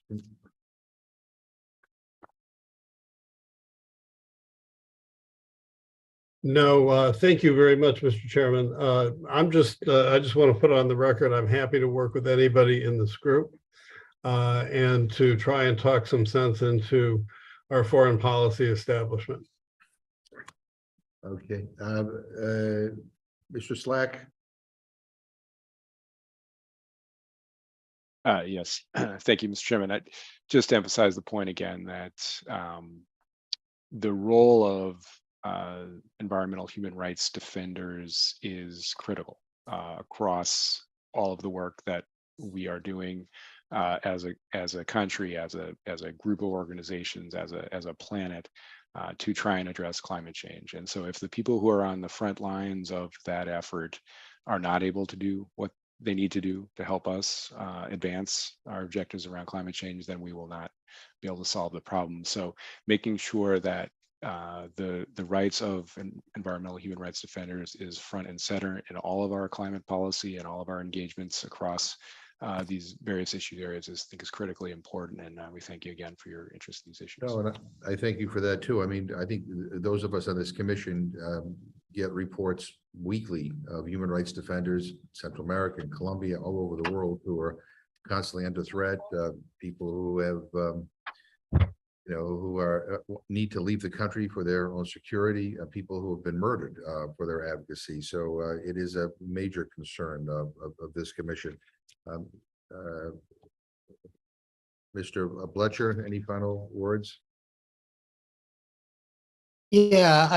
No, thank you very much, Mr. Chairman. I just want to put on the record, I'm happy to work with anybody in this group and to try and talk some sense into our foreign policy establishment. Okay, Mr. Slack. Yes, thank you, Mr. Chairman. I just emphasize the point again that the role of environmental human rights defenders is critical across all of the work that we are doing as a country, as a group of organizations, as a planet, to try and address climate change. And so if the people who are on the front lines of that effort are not able to do what they need to do to help us advance our objectives around climate change, then we will not be able to solve the problem. So making sure that the rights of environmental human rights defenders is front and center in all of our climate policy and all of our engagements across these various issue areas I think is critically important. And we thank you again for your interest in these issues. No, and I thank you for that too. I mean, I think those of us on this commission get reports weekly of human rights defenders, Central America and Colombia, all over the world, who are constantly under threat. People who have, who need to leave the country for their own security. People who have been murdered for their advocacy. So it is a major concern of this commission. Mr. Bletcher, any final words? Yeah,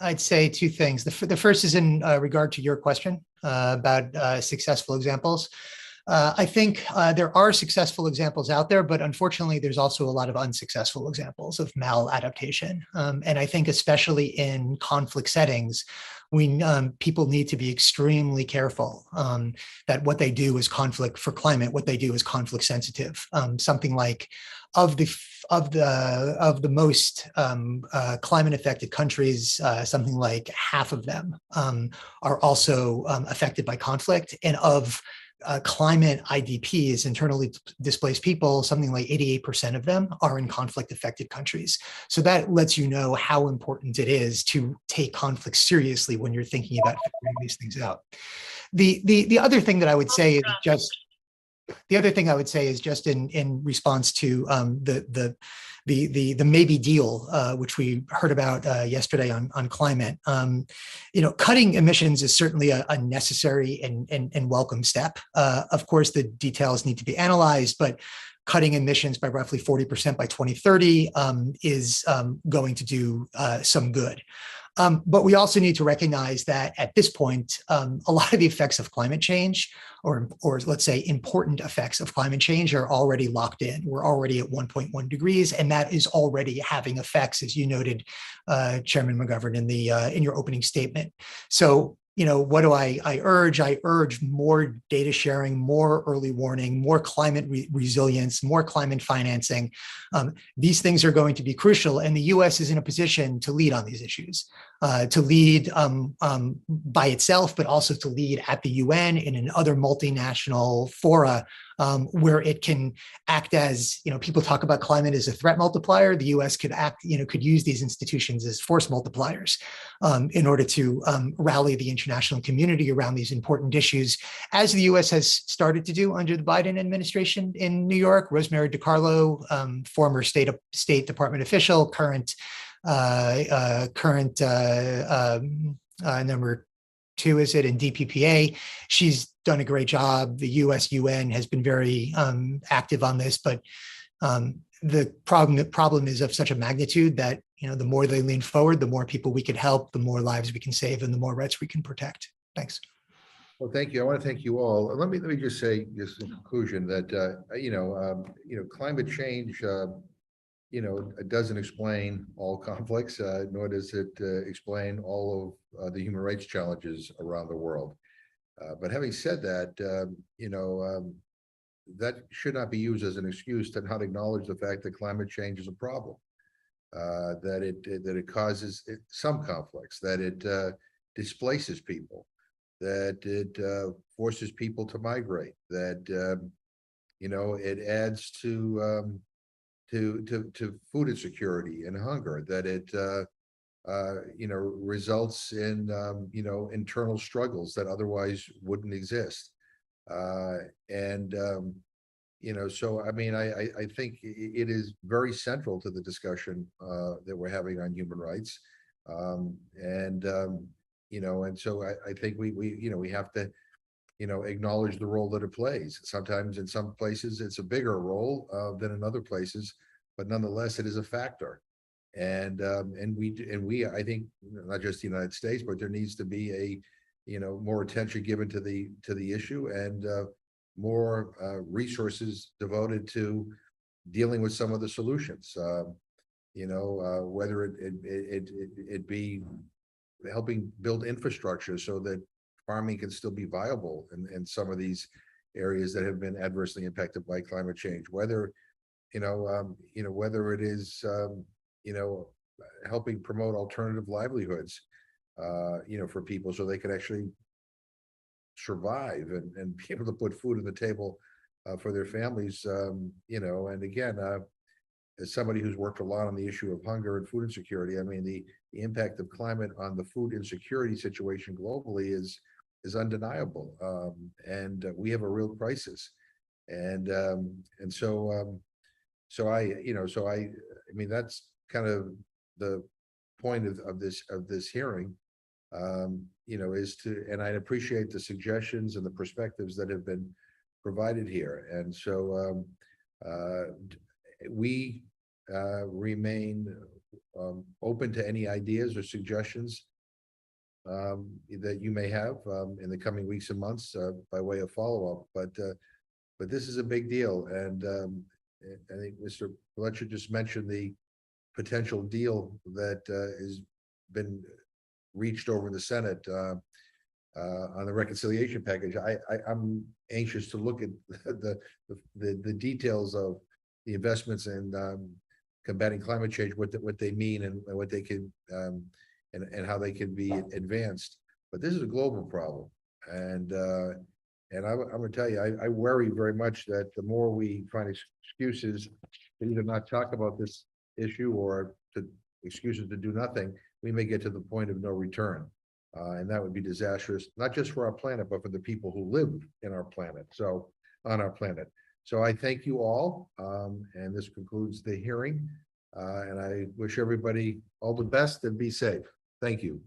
I'd say two things. The first is in regard to your question about successful examples. I think there are successful examples out there, but unfortunately, there's also a lot of unsuccessful examples of maladaptation. And I think especially in conflict settings, people need to be extremely careful that what they do is conflict for climate, what they do is conflict sensitive. Something like of the most climate affected countries, something like half of them are also affected by conflict, and of climate IDPs, internally displaced people, something like 88% of them are in conflict affected countries. So that lets you know how important it is to take conflict seriously when you're thinking about figuring these things out. The other thing that I would say is just in response to the maybe deal, which we heard about yesterday on climate. Cutting emissions is certainly a necessary and welcome step. Of course, the details need to be analyzed, but cutting emissions by roughly 40% by 2030 is going to do some good. But we also need to recognize that at this point, a lot of the effects of climate change, or let's say important effects of climate change, are already locked in. We're already at 1.1 degrees, and that is already having effects, as you noted, Chairman McGovern, in your opening statement. So, what do I urge? I urge more data sharing, more early warning, more climate resilience, more climate financing. These things are going to be crucial, and the U.S. is in a position to lead on these issues, to lead by itself, but also to lead at the UN and in other multinational fora where it can act as, people talk about climate as a threat multiplier. The U.S. could could use these institutions as force multipliers in order to rally the international community around these important issues, as the U.S. has started to do under the Biden administration in New York. Rosemary DiCarlo, former State Department official, current number 2, is it, in DPPA. She's done a great job. The US UN has been very active on this, but The problem is of such a magnitude that, the more they lean forward, the more people we can help, the more lives we can save, and the more rights we can protect. Thanks. Well, thank you. I want to thank you all. Let me just say, just in conclusion, that climate change, it doesn't explain all conflicts, nor does it explain all of the human rights challenges around the world. But having said that, that should not be used as an excuse to not acknowledge the fact that climate change is a problem, that it causes some conflicts, that it displaces people, that it forces people to migrate, that it adds to food insecurity and hunger, that it results in internal struggles that otherwise wouldn't exist. So I mean, I think it is very central to the discussion that we're having on human rights. And so I think we have to acknowledge the role that it plays. Sometimes in some places it's a bigger role than in other places, but nonetheless it is a factor. And we I think not just the United States, but there needs to be a more attention given to the issue, and more resources devoted to dealing with some of the solutions. Whether it be helping build infrastructure so that farming can still be viable in some of these areas that have been adversely impacted by climate change, whether whether it is helping promote alternative livelihoods for people so they can actually survive and be able to put food on the table for their families. And again, as somebody who's worked a lot on the issue of hunger and food insecurity, I mean, the impact of climate on the food insecurity situation globally is undeniable. And we have a real crisis. And so I mean, that's kind of the point of this hearing, is to, and I appreciate the suggestions and the perspectives that have been provided here. And so we remain open to any ideas or suggestions that you may have in the coming weeks and months by way of follow-up. But this is a big deal, and I think Mr. Bletcher just mentioned the potential deal that has been reached over in the Senate on the reconciliation package. I'm anxious to look at the details of the investments in combating climate change, what they mean, and what they can and how they can be advanced. But this is a global problem, and I'm going to tell you, I worry very much that the more we find excuses to either not talk about this issue or to excuses to do nothing, we may get to the point of no return. And that would be disastrous, not just for our planet, but for the people who live in our planet. So on our planet. So I thank you all. And this concludes the hearing. And I wish everybody all the best and be safe. Thank you.